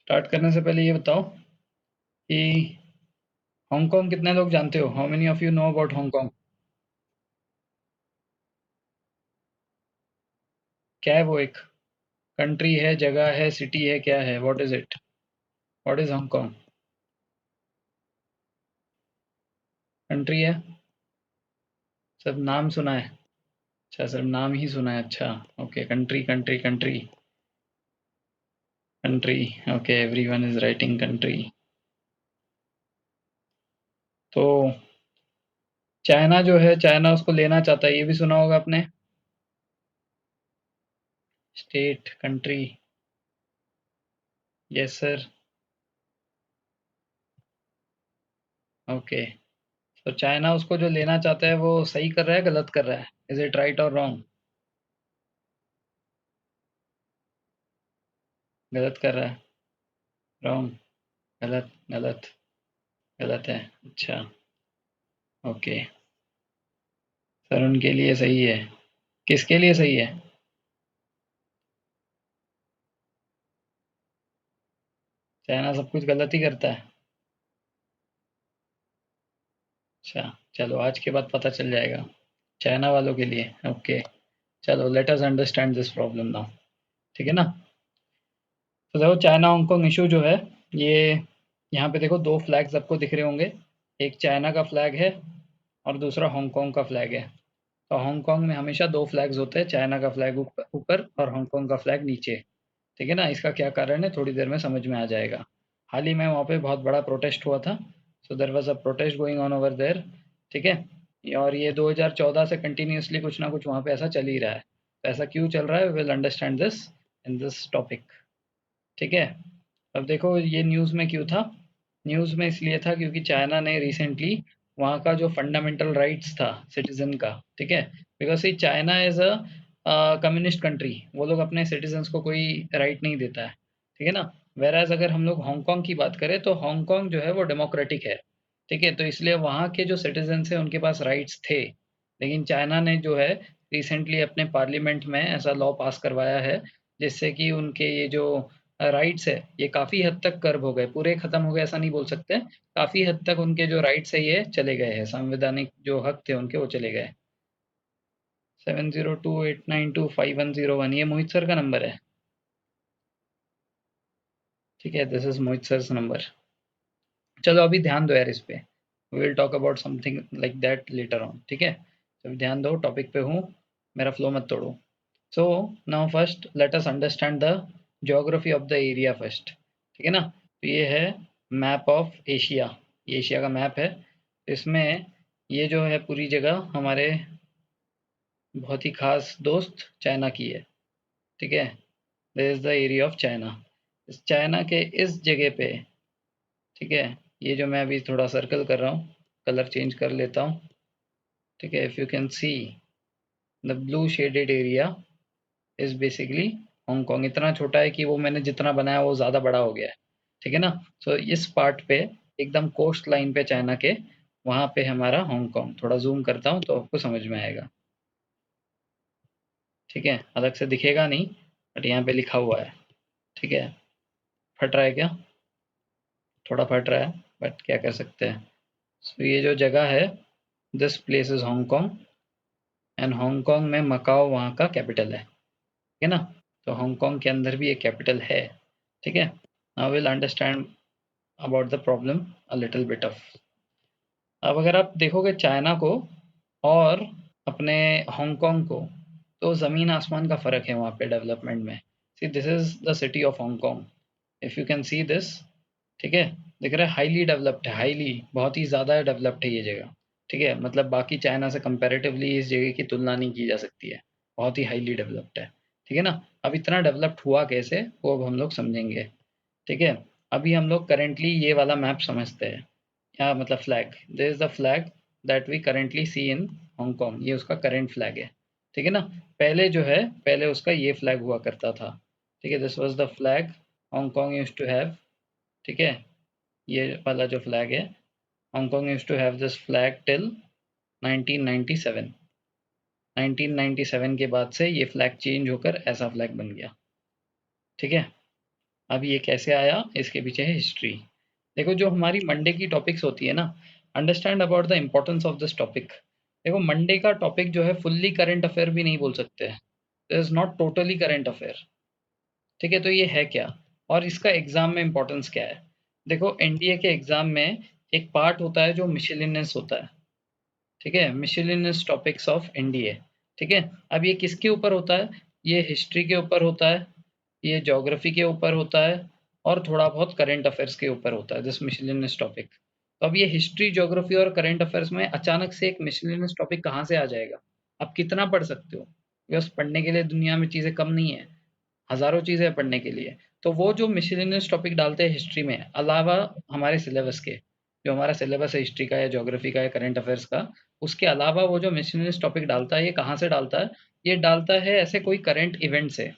Start करने से पहले ये बताओ कि हांगकांग कितने लोग जानते हो? How many of you know about Hong Kong? क्या है वो? एक कंट्री है, जगह है, सिटी है, क्या है? What is it? What is Hong Kong? Country है? सब नाम सुना है? अच्छा, सिर्फ नाम ही सुना है। अच्छा, okay. Country country country country. Okay, everyone is writing country. तो चाइना जो है, चाइना उसको लेना चाहता है, ये भी सुना होगा आपने। State, country. Yes sir. Okay. तो चाइना उसको जो लेना चाहता है वो सही कर रहा है, गलत कर रहा है? इज इट राइट और रॉन्ग? गलत कर रहा है। रॉन्ग। गलत गलत गलत है। अच्छा। ओके। सर उनके लिए सही है। किसके लिए सही है? चाइना सब कुछ गलत ही करता है। अच्छा, चलो आज के बाद पता चल जाएगा चाइना वालों के लिए। ओके। चलो let us understand this problem now. ठीक है ना? तो देखो, चाइना हांगकांग इशू जो है, ये यहाँ पे देखो दो फ्लैग्स आपको दिख रहे होंगे। एक चाइना का फ्लैग है और दूसरा हांगकांग का फ्लैग है। तो हांगकांग में हमेशा दो फ्लैग्स होते हैं, चाइना का फ्लैग ऊपर और हांगकांग का फ्लैग नीचे। ठीक है ना? इसका क्या कारण है थोड़ी देर में समझ में आ जाएगा। हाल ही में वहाँ पे बहुत बड़ा प्रोटेस्ट हुआ था। So there was a protest going on over there. ठीक है? और ये 2014 से कंटिन्यूअसली कुछ ना कुछ वहाँ पे ऐसा चल ही रहा है। तो ऐसा क्यों चल रहा है, will understand this in this topic. ठीक है? अब देखो ये न्यूज़ में क्यों था? न्यूज़ में इसलिए था क्योंकि चाइना ने रिसेंटली वहाँ का जो फंडामेंटल राइट्स था सिटीजन का, ठीक है, because see China is a communist country, वो लोग अपने सिटीजन्स को कोई राइट नहीं देता है। ठीक है ना? वेराज अगर हम लोग हांगकांग की बात करें तो हांगकांग जो है वो डेमोक्रेटिक है। ठीक है? तो इसलिए वहाँ के जो सिटीजन्स हैं उनके पास राइट्स थे, लेकिन चाइना ने जो है रिसेंटली अपने पार्लियामेंट में ऐसा लॉ पास करवाया है जिससे कि उनके ये जो राइट्स है ये काफ़ी हद तक कर्ब हो गए, पूरे ख़त्म हो गए ऐसा नहीं बोल सकते। काफ़ी हद तक उनके जो राइट्स है ये चले गए हैं, संवैधानिक जो हक थे उनके वो चले गए। 7028925101, ये मोहित सर का नंबर है। ठीक है, this is Mohit sir number. चलो अभी ध्यान दो यार इस पे, we will talk about something like that later on. ठीक है? तो ध्यान दो, टॉपिक पे हूँ, मेरा फ्लो मत तोड़ो। So now first let us understand the geography of the area first. ठीक है ना? तो ये है मैप ऑफ एशिया, ये एशिया का मैप है। इसमें ये जो है पूरी जगह हमारे बहुत ही खास दोस्त चाइना की है। ठीक है? This is the area of China. इस चाइना के इस जगह पे, ठीक है, ये जो मैं अभी थोड़ा सर्कल कर रहा हूँ, कलर चेंज कर लेता हूँ। ठीक है? If you can see the blue shaded area is basically Hong Kong. इतना छोटा है कि वो मैंने जितना बनाया वो ज़्यादा बड़ा हो गया है। ठीक है ना? सो इस पार्ट पे एकदम कोस्ट लाइन पे चाइना के, वहाँ पे हमारा हांगकांग। थोड़ा जूम करता हूँ तो आपको समझ में आएगा। ठीक है? अलग से दिखेगा नहीं, बट यहाँ पे लिखा हुआ है। ठीक है? फट रहा है क्या? थोड़ा फट रहा है, बट क्या कर सकते हैं। सो ये जो जगह है, this place is Hong Kong, and Hong Kong में मकाओ वहाँ का कैपिटल है। ठीक है ना? तो हांगकांग के अंदर भी एक कैपिटल है। ठीक है? Now will understand about the problem a little bit of. अब अगर आप देखोगे चाइना को और अपने हांगकांग को, तो ज़मीन आसमान का फ़र्क है वहाँ पे डेवलपमेंट में। See this is the city of Hong Kong, if you can see this. ठीक है? दिख रहा है, हाईली डेवलप्ड है, हाईली, बहुत ही ज़्यादा डेवलप्ड है ये जगह। ठीक है? मतलब बाकी चाइना से कंपैरेटिवली इस जगह की तुलना नहीं की जा सकती है, बहुत ही हाईली डेवलप्ड है। ठीक है ना? अब इतना डेवलप्ड हुआ कैसे, वो अब हम लोग समझेंगे। ठीक है? अभी हम लोग करेंटली ये वाला मैप समझते हैं, क्या मतलब flag. This is the flag that we currently see in Hong Kong, ये उसका करंट फ्लैग है। ठीक है ना? पहले जो है, पहले उसका ये फ्लैग हुआ करता था। ठीक है? This was the flag Hong Kong used to have. ठीक है? ये वाला जो फ्लैग है, Hong Kong used to have this flag till 1997। 1997 के बाद से ये फ्लैग चेंज होकर ऐसा फ्लैग बन गया। ठीक है? अब ये कैसे आया, इसके पीछे है हिस्ट्री। देखो जो हमारी मंडे की टॉपिक्स होती है ना, understand about the importance of this topic. देखो मंडे का टॉपिक जो है फुल्ली करंट अफेयर भी नहीं बोल सकते, it is not totally current affair. ठीक है, तो ये है क्या और इसका एग्जाम में इम्पोर्टेंस क्या है। देखो एनडीए के एग्जाम में एक पार्ट होता है जो मिशेलिनियस होता है। ठीक है, मिशेलिनियस टॉपिक्स ऑफ एनडीए। ठीक है, अब ये किसके ऊपर होता है, ये हिस्ट्री के ऊपर होता है, ये ज्योग्राफी के ऊपर होता है और थोड़ा बहुत करंट अफेयर्स के ऊपर होता है, दिस मिशेलिनियस टॉपिक। तो अब ये हिस्ट्री, ज्योग्राफी और करंट अफेयर्स में अचानक से एक मिशेलिनियस टॉपिक कहाँ से आ जाएगा। आप कितना पढ़ सकते हो, बस पढ़ने के लिए दुनिया में चीज़ें कम नहीं है, हज़ारों चीज़ें हैं पढ़ने के लिए। तो वो जो मिसलेनियस टॉपिक डालते हैं हिस्ट्री में, अलावा हमारे सिलेबस के, जो हमारा सिलेबस है हिस्ट्री का या ज्योग्राफी का या करंट अफेयर्स का, उसके अलावा वो जो मिसलेनियस टॉपिक डालता है, ये कहाँ से डालता है? ये डालता है ऐसे कोई करंट इवेंट से।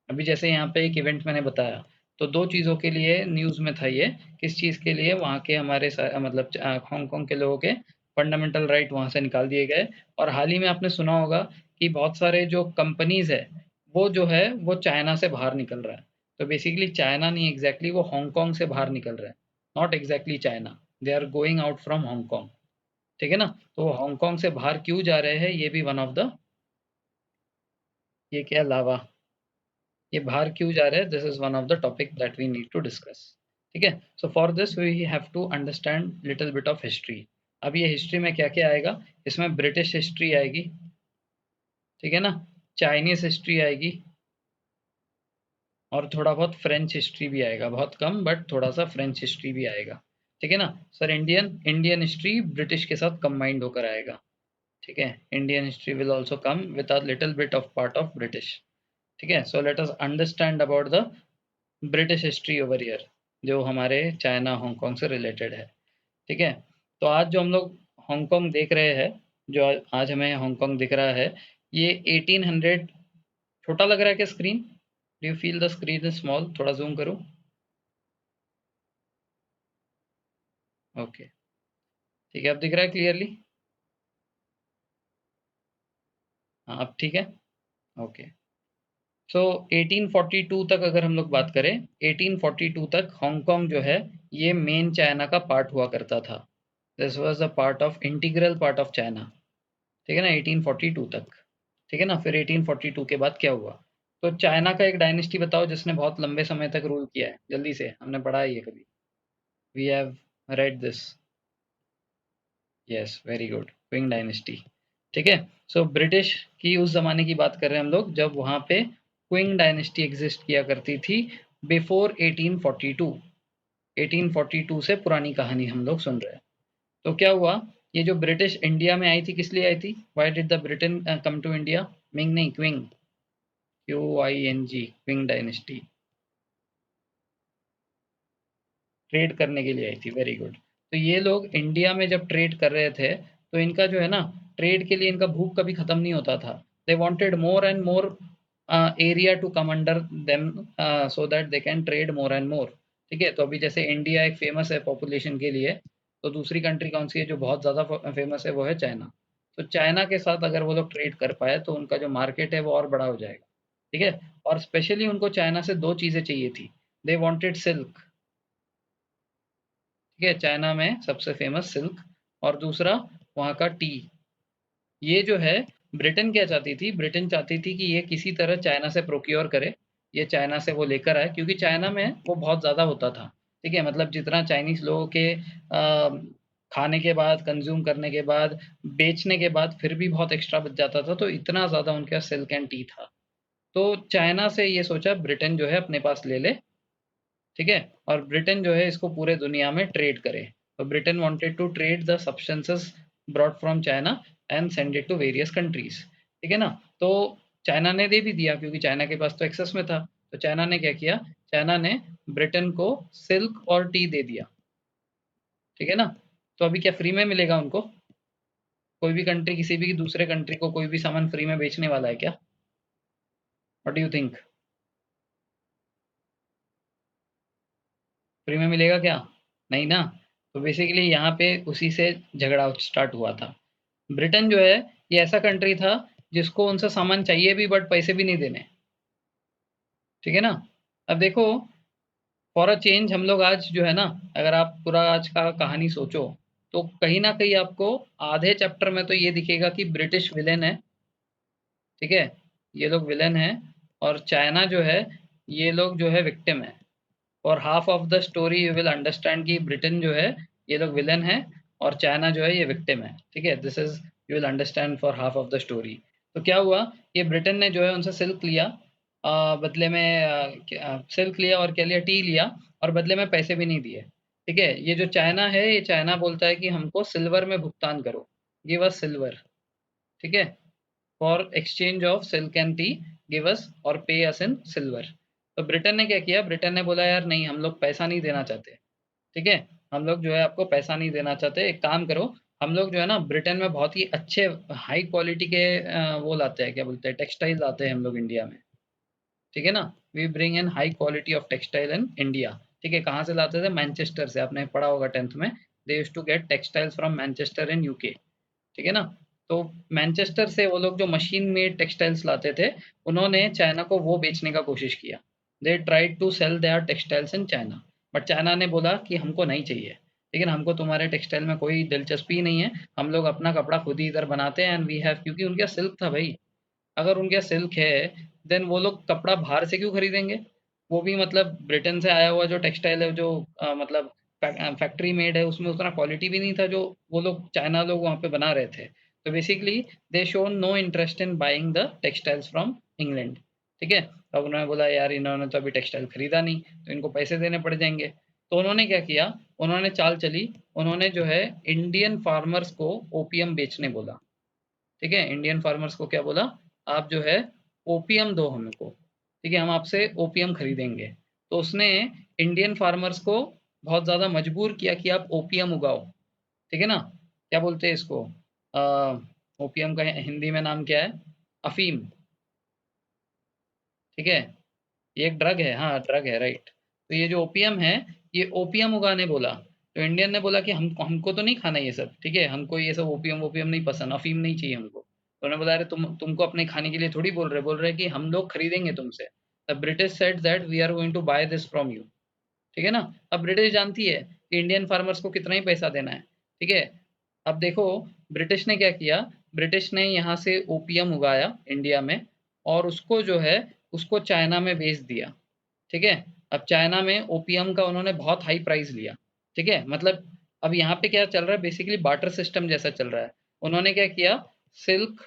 अभी जैसे यहाँ पे एक इवेंट मैंने बताया, तो 2 चीज़ों के लिए न्यूज़ में था ये, किस चीज़ के लिए? वहाँ के हमारे मतलब हांगकांग के लोगों के फंडामेंटल राइट वहाँ से निकाल दिए गए। और हाल ही में आपने सुना होगा कि बहुत सारे जो कंपनीज़ है, वो जो है वो चाइना से बाहर निकल रहा है। तो बेसिकली चाइना नहीं एग्ज़ैक्टली, वो हांगकांग से बाहर निकल रहा है, not exactly China, they are going out from Hong Kong. ठीक है ना? तो वो हांगकांग से बाहर क्यों जा रहे हैं, ये भी वन ऑफ द, ये क्या लावा, ये बाहर क्यों जा रहे हैं, this is one of the topic that we need to discuss. ठीक है, so for this we have to understand little bit of history. अब ये हिस्ट्री में क्या क्या आएगा, इसमें ब्रिटिश हिस्ट्री आएगी, ठीक है ना, चाइनीज हिस्ट्री आएगी और थोड़ा बहुत फ्रेंच हिस्ट्री भी आएगा, बहुत कम बट थोड़ा सा फ्रेंच हिस्ट्री भी आएगा। ठीक है ना sir, Indian Indian history British के साथ कंबाइंड होकर आएगा। ठीक है, Indian history will also come with a little bit of part of British. ठीक है, so let us understand about the British history over here, जो हमारे चाइना हांगकांग से रिलेटेड है। ठीक है, तो आज जो हम लोग हांगकांग देख रहे हैं, जो आज हमें हांगकांग दिख रहा है, ये 1800, छोटा लग रहा है क्या screen? Do you feel the screen is small? थोड़ा जूम करूँ? ओके, ठीक है, अब दिख रहा है क्लियरली? हाँ अब ठीक है। ओके, सो 1842 तक अगर हम लोग बात करें, 1842 तक हांगकांग जो है ये मेन चाइना का पार्ट हुआ करता था। This was a part of, integral part of China. ठीक है ना, 1842 तक। ठीक है ना, फिर 1842 के बाद क्या हुआ? तो चाइना का एक डायनेस्टी बताओ जिसने बहुत लंबे समय तक रूल किया है, जल्दी से, हमने पढ़ा है ये कभी, we have read this. Yes, very good, Qing dynasty. ठीक है, सो ब्रिटिश की उस जमाने की बात कर रहे हैं हम लोग जब वहां पे क्विंग डायनेस्टी एग्जिस्ट किया करती थी, बिफोर 1842। 1842 से पुरानी कहानी हम लोग सुन रहे हैं। तो क्या हुआ, ये जो ब्रिटिश इंडिया में आई थी, किस लिए आई थी? Why did the Britain come to India? Ming नहीं, Qing, QING, Qing dynasty, trade करने के लिए आई थी, वेरी गुड। तो ये लोग इंडिया में जब ट्रेड कर रहे थे, तो इनका जो है ना, ट्रेड के लिए इनका भूख कभी खत्म नहीं होता था। They wanted more and more area to come under them, so that they can trade more and more. ठीक है, तो अभी जैसे इंडिया एक फेमस है पॉपुलेशन के लिए, तो दूसरी कंट्री कौन सी है जो बहुत ज़्यादा फेमस है? वो है चाइना। तो चाइना के साथ अगर वो लोग ट्रेड कर पाए तो उनका जो मार्केट है वो और बड़ा हो जाएगा। ठीक है, और स्पेशली उनको चाइना से दो चीज़ें चाहिए थी। They wanted silk. ठीक है, चाइना में सबसे फेमस सिल्क, और दूसरा वहाँ का टी। ये जो है, ब्रिटेन क्या चाहती थी? ब्रिटेन चाहती थी कि ये किसी तरह चाइना से प्रोक्योर करे, ये चाइना से वो लेकर आए, क्योंकि चाइना में वो बहुत ज़्यादा होता था। ठीक है, मतलब जितना चाइनीज़ लोगों के खाने के बाद, कंज्यूम करने के बाद, बेचने के बाद फिर भी बहुत एक्स्ट्रा बच जाता था, तो इतना ज़्यादा उनके पास सिल्क एंड टी था। तो चाइना से ये सोचा ब्रिटेन जो है अपने पास ले ले। ठीक है, और ब्रिटेन जो है इसको पूरे दुनिया में ट्रेड करे। तो Britain wanted to trade the substances brought from China and send it to various countries. ठीक है ना, तो चाइना ने दे भी दिया क्योंकि चाइना के पास तो एक्सेस में था। तो चाइना ने क्या किया, चाइना ने ब्रिटेन को सिल्क और टी दे दिया। ठीक है ना, तो अभी क्या फ्री में मिलेगा उनको? कोई भी कंट्री किसी भी दूसरे कंट्री को कोई भी सामान फ्री में बेचने वाला है क्या? What do you think? Free में मिलेगा क्या? नहीं ना। तो बेसिकली यहाँ पे उसी से झगड़ा स्टार्ट हुआ था। ब्रिटेन जो है, ये ऐसा कंट्री था जिसको उनसे सामान चाहिए भी बट पैसे भी नहीं देने। ठीक है ना, अब देखो, फॉर अ चेंज हम लोग आज जो है ना, अगर आप पूरा आज का कहानी सोचो, तो कहीं न कहीं आपको आधे चैप्टर में तो ये दिखेगा कि ब्रिटिश विलेन है, ठीक है? ये लोग विलेन हैं और चाइना जो है, ये लोग जो है विक्टिम है। और half of the story you will understand कि ब्रिटेन जो है, ये लोग विलेन है और चाइना जो है ये विक्टिम है, ठीक है? This is you will understand for half of the story. तो क्या हुआ, ये ब्रिटेन ने जो है उनसे सिल्क लिया, बदले में सिल्क लिया और क्या लिया, टी लिया और बदले में पैसे भी नहीं दिए, ठीक है? ये जो चाइना है, ये चाइना बोलता है कि हमको सिल्वर में भुगतान करो, गिव अस सिल्वर, ठीक है? For exchange of silk and T, give us और पे अस इन सिल्वर। तो ब्रिटेन ने क्या किया, ब्रिटेन ने बोला यार नहीं, हम लोग पैसा नहीं देना चाहते, ठीक है? हम लोग जो है आपको पैसा नहीं देना चाहते, एक काम करो, हम लोग जो है ना ब्रिटेन में बहुत ही अच्छे हाई क्वालिटी के वो लाते हैं, क्या बोलते हैं, टेक्सटाइल लाते हैं हम लोग इंडिया में, ठीक है ना? We bring in high quality of textile in India, ठीक है? कहाँ से लाते थे? मैनचेस्टर से, आपने पढ़ा होगा 10th में, they used to get textiles from Manchester in UK, ठीक है ना? तो मैनचेस्टर से वो लोग जो मशीन मेड टेक्सटाइल्स लाते थे, उन्होंने चाइना को वो बेचने का कोशिश किया। They tried to sell their textiles in China, but China ने बोला कि हमको नहीं चाहिए, लेकिन हमको तुम्हारे टेक्सटाइल में कोई दिलचस्पी नहीं है, हम लोग अपना कपड़ा खुद ही इधर बनाते हैं एंड वी हैव, क्योंकि उनके सिल्क था भाई। अगर उनके यहाँ सिल्क है, देन वो लोग कपड़ा बाहर से क्यों खरीदेंगे? वो भी मतलब ब्रिटेन से आया हुआ जो टेक्सटाइल है, जो मतलब फैक्ट्री मेड है, उसमें उतना क्वालिटी भी नहीं था जो वो लोग चाइना लोग वहाँ पे बना रहे थे। तो basically they shown no interest in buying the textiles from England, ठीक है? अब उन्होंने बोला यार इन्होंने तो अभी टेक्सटाइल खरीदा नहीं, तो इनको पैसे देने पड़ जाएंगे। तो उन्होंने क्या किया, उन्होंने चाल चली, उन्होंने जो है इंडियन फार्मर्स को ओपियम बेचने बोला, ठीक है? इंडियन फार्मर्स को क्या बोला, आप जो है ओपियम दो हमको, ठीक है? हम आपसे ओपियम खरीदेंगे। तो उसने इंडियन फार्मर्स को बहुत ज़्यादा मजबूर किया कि आप ओपियम उगाओ, ठीक है ना? क्या बोलते हैं इसको, ओपियम का हिंदी में नाम क्या है? अफीम, ठीक है? ये एक ड्रग है, हाँ ड्रग है, राइट। तो ये जो ओपियम है, ये ओपियम उगाने बोला। तो इंडियन ने बोला कि हमको हमको तो नहीं खाना ये सब, ठीक है? हमको ये सब ओपियम वोपियम नहीं पसंद, अफीम नहीं चाहिए हमको। तो उन्होंने बोला अरे तुमको अपने खाने के लिए थोड़ी बोल रहे कि हम लोग खरीदेंगे तुमसे। The British said that we are going to buy this from you, ठीक है ना? अब ब्रिटिश जानती है कि इंडियन फार्मर्स को कितना ही पैसा देना है, ठीक है? अब देखो ब्रिटिश ने क्या किया, ब्रिटिश ने यहाँ से ओपियम उगाया इंडिया में और उसको जो है, उसको चाइना में बेच दिया, ठीक है? अब चाइना में ओपियम का उन्होंने बहुत हाई प्राइस लिया, ठीक है? मतलब अब यहाँ पे क्या चल रहा है, बेसिकली बार्टर सिस्टम जैसा चल रहा है। उन्होंने क्या किया, सिल्क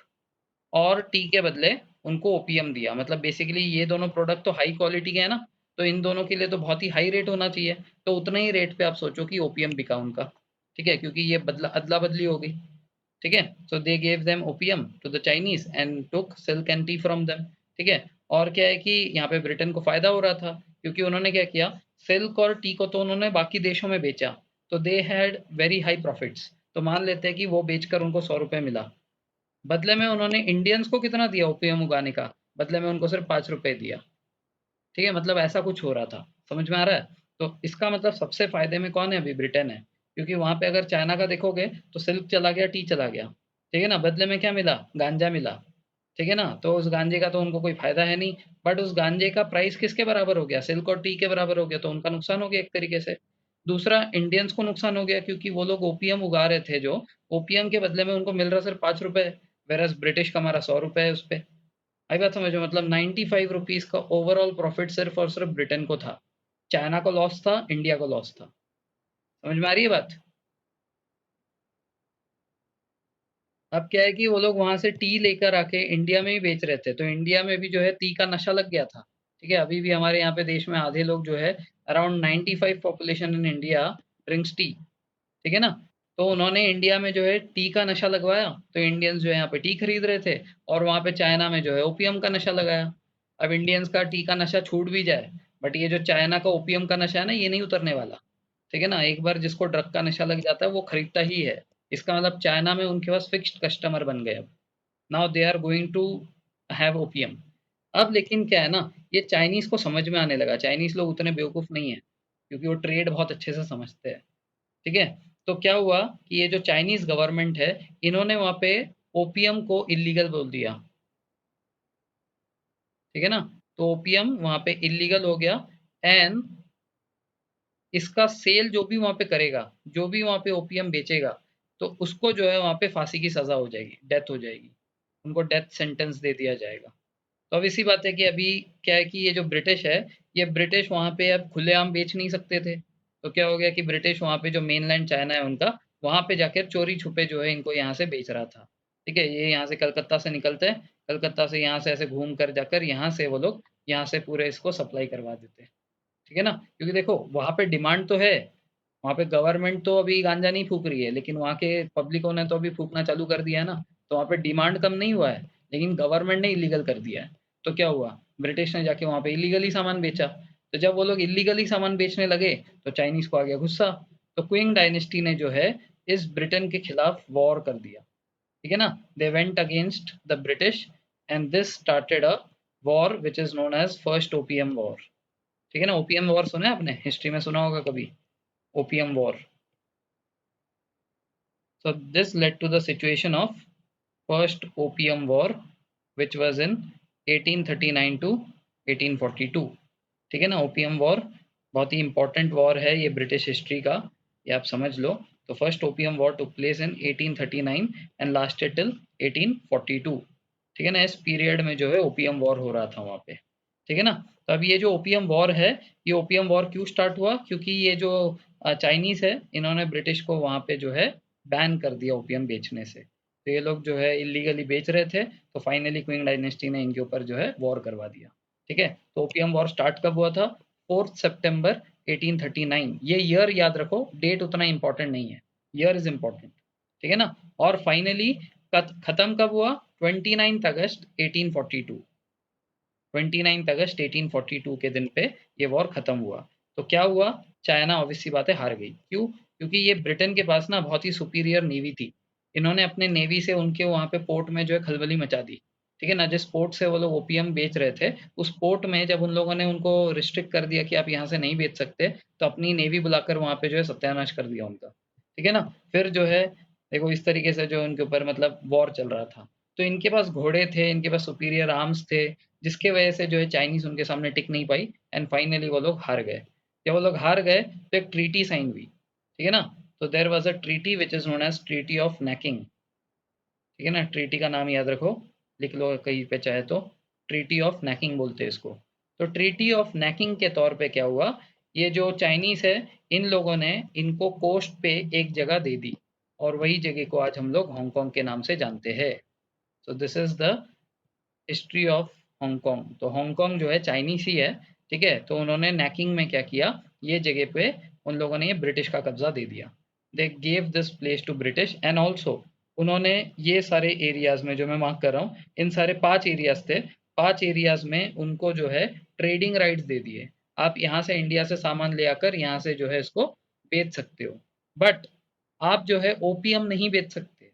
और टी के बदले उनको ओपियम दिया, मतलब बेसिकली ये दोनों प्रोडक्ट तो हाई क्वालिटी के हैं ना, तो इन दोनों के लिए तो बहुत ही हाई रेट होना चाहिए, तो उतना ही रेट पे आप सोचो कि ओपियम बिका उनका, ठीक है? क्योंकि ये बदला अदला बदली हो गई, ठीक है? So they gave them opium to the Chinese and took silk and tea from them, ठीक है? और क्या है कि यहाँ पे ब्रिटेन को फायदा हो रहा था, क्योंकि उन्होंने क्या किया, सिल्क और टी को तो उन्होंने बाकी देशों में बेचा, तो they had very high profits. तो मान लेते हैं कि वो बेचकर उनको 100 रुपए मिला, बदले में उन्होंने इंडियंस को कितना दिया ओपीएम उगाने का, बदले में उनको सिर्फ 5 रुपए दिया, ठीक है? मतलब ऐसा कुछ हो रहा था, समझ में आ रहा है? तो इसका मतलब सबसे फायदे में कौन है अभी, ब्रिटेन है, क्योंकि वहां पे अगर चाइना का देखोगे तो सिल्क चला गया, टी चला गया, ठीक है ना? बदले में क्या मिला, गांजा मिला, ठीक है ना? तो उस गांजे का तो उनको कोई फायदा है नहीं, बट उस गांजे का प्राइस किसके बराबर हो गया, सिल्क और टी के बराबर हो गया, तो उनका नुकसान हो गया एक तरीके से। दूसरा इंडियंस को नुकसान हो गया, क्योंकि वो लोग ओपीएम उगा रहे थे, जो ओपीएम के बदले में उनको मिल रहा सिर्फ 5 रुपए, वेरस ब्रिटिश का हमारा 100 रुपए है उस पे। आई बात समझो, मतलब 95 रुपीज का ओवरऑल प्रॉफिट सिर्फ और सिर्फ ब्रिटेन को था, चाइना को लॉस था, इंडिया को लॉस था। समझ में आ रही है बात? अब क्या है कि वो लोग वहां से टी लेकर आके इंडिया में ही बेच रहे थे, तो इंडिया में भी जो है टी का नशा लग गया था, ठीक है? अभी भी हमारे यहाँ पे देश में आधे लोग जो है, around 95 population in India drinks T, ठीक है ना? तो उन्होंने इंडिया में जो है टी का नशा लगवाया, तो इंडियंस जो है यहाँ पे टी खरीद रहे थे, और वहाँ पे चाइना में जो है ओपियम का नशा लगाया। अब इंडियंस का टी का नशा छूट भी जाए, बट ये जो चाइना का ओपियम का नशा है ना, ये नहीं उतरने वाला, ठीक है ना? एक बार जिसको ड्रग का नशा लग जाता है वो खरीदता ही है। इसका मतलब चाइना में उनके पास फिक्स्ड कस्टमर बन गए अब। Now they are going to have opium. अब लेकिन क्या है ना, ये चाइनीज को समझ में आने लगा, चाइनीज लोग उतने बेवकूफ नहीं है, क्योंकि वो ट्रेड बहुत अच्छे से समझते हैं, ठीक है? तो क्या हुआ कि ये जो चाइनीज गवर्नमेंट है, इन्होंने वहां पे ओपियम को इलीगल बोल दिया, ठीक है ना? तो ओपियम वहां पे इलीगल हो गया, एंड इसका सेल जो भी वहाँ पे करेगा, जो भी वहाँ पे ओपीएम बेचेगा, तो उसको जो है वहाँ पे फांसी की सज़ा हो जाएगी, डेथ हो जाएगी। उनको डेथ सेंटेंस दे दिया जाएगा। तो अब इसी बात है कि अभी क्या है कि ये जो ब्रिटिश है, ये ब्रिटिश वहाँ पे अब खुलेआम बेच नहीं सकते थे। तो क्या हो गया कि ब्रिटिश वहाँ पे जो मेनलैंड चाइना है उनका, वहाँ पे जाकर चोरी-छुपे जो है इनको यहाँ से बेच रहा था। ठीक है? ये यहाँ से कलकत्ता से निकलते हैं, कलकत्ता से यहाँ से ऐसे घूम कर जाकर यहाँ से वो लोग यहाँ से पूरे इसको सप्लाई करवा देते हैं। ठीक है ना? क्योंकि देखो वहाँ पे डिमांड तो है, वहाँ पे गवर्नमेंट तो अभी गांजा नहीं फूक रही है, लेकिन वहाँ के पब्लिकों ने तो अभी फूकना चालू कर दिया है ना, तो वहाँ पे डिमांड कम नहीं हुआ है, लेकिन गवर्नमेंट ने इलीगल कर दिया है। तो क्या हुआ, ब्रिटिश ने जाके वहाँ पे इलीगली सामान बेचा। तो जब वो लोग इलीगली सामान बेचने लगे तो चाइनीज को आ गया गुस्सा। तो क्विंग डायनेस्टी ने जो है इस ब्रिटेन के खिलाफ वॉर कर दिया। ठीक है ना? They went against the British and this started a war which is known as first opium war. ठीक है ना? ओपीएम वॉर सुना है आपने, हिस्ट्री में सुना होगा कभी, opium war. So this led to the situation of First Opium War, which was in 1839 to 1842। ठीक है ना? ओपियम वॉर बहुत ही इंपॉर्टेंट वॉर है ये ब्रिटिश हिस्ट्री का, ये आप समझ लो। तो first opium war took place in 1839 and lasted till 1842। ठीक है ना? इस पीरियड में जो है ओपियम वॉर हो रहा था वहाँ पे। ठीक है ना? तो अब ये जो ओपियम वॉर है, ये ओपियम वॉर क्यों स्टार्ट हुआ, क्योंकि ये जो चाइनीज है, इन्होंने ब्रिटिश को वहाँ पे जो है बैन कर दिया ओपियम बेचने से। तो ये लोग जो है इलीगली बेच रहे थे, तो फाइनली क्विंग डायनेस्टी ने इनके ऊपर जो है वॉर करवा दिया। ठीक है? तो ओपियम वॉर स्टार्ट कब हुआ था? 4 सितंबर 1839। ये ईयर याद रखो, डेट उतना इंपॉर्टेंट नहीं है, ईयर इज इंपॉर्टेंट। ठीक है ना? और फाइनली खत्म कब हुआ? 29 अगस्त 1842। 29 अगस्त 1842 के दिन पे ये वॉर खत्म हुआ। तो क्या हुआ? चाइना ऑब्वियस सी बात है हार गई। क्यों? क्योंकि ये ब्रिटेन के पास ना बहुत ही सुपीरियर नेवी थी। इन्होंने अपने नेवी से उनके वहाँ पे पोर्ट में जो है खलबली मचा दी। ठीक है ना? जिस पोर्ट से वो लोग ओपीएम बेच रहे थे, उस पोर्ट में जब उन लोगों ने उनको रिस्ट्रिक्ट कर दिया कि आप यहाँ से नहीं बेच सकते, तो अपनी नेवी बुलाकर वहाँ पे जो है सत्यानाश कर दिया उनका। ठीक है ना? फिर जो है देखो इस तरीके से जो उनके ऊपर मतलब वॉर चल रहा था। तो इनके पास घोड़े थे, इनके पास सुपीरियर आर्म्स थे, जिसके वजह से जो है चाइनीज उनके सामने टिक नहीं पाई एंड फाइनली वो लोग हार गए। जब वो लोग हार गए तो एक ट्रीटी साइन हुई। ठीक है ना? तो there was a treaty which is known as treaty of Nanking. ठीक है ना? ट्रीटी का नाम याद रखो, लिख लो कहीं पे चाहे तो, ट्रीटी ऑफ नेकिंग बोलते हैं इसको। तो ट्रीटी ऑफ नेकिंग के तौर पे क्या हुआ, ये जो चाइनीज है, इन लोगों ने इनको कोस्ट पे एक जगह दे दी, और वही जगह को आज हम लोग हांगकांग के नाम से जानते हैं। सो this is the history of Hong Kong. तो हांगकांग जो है चाइनीस ही है। ठीक है? तो उन्होंने नैकिंग में क्या किया, ये जगह पे उन लोगों ने ये ब्रिटिश का कब्जा दे दिया। They gave this place to British and also उन्होंने ये सारे एरियाज में जो मैं मार्क कर रहा हूँ, इन सारे 5 एरियाज थे, 5 एरियाज में उनको जो है ट्रेडिंग राइट्स दे दिए। आप यहाँ से इंडिया से सामान ले आकर यहाँ से जो है इसको बेच सकते हो, बट आप जो है ओपीएम नहीं बेच सकते।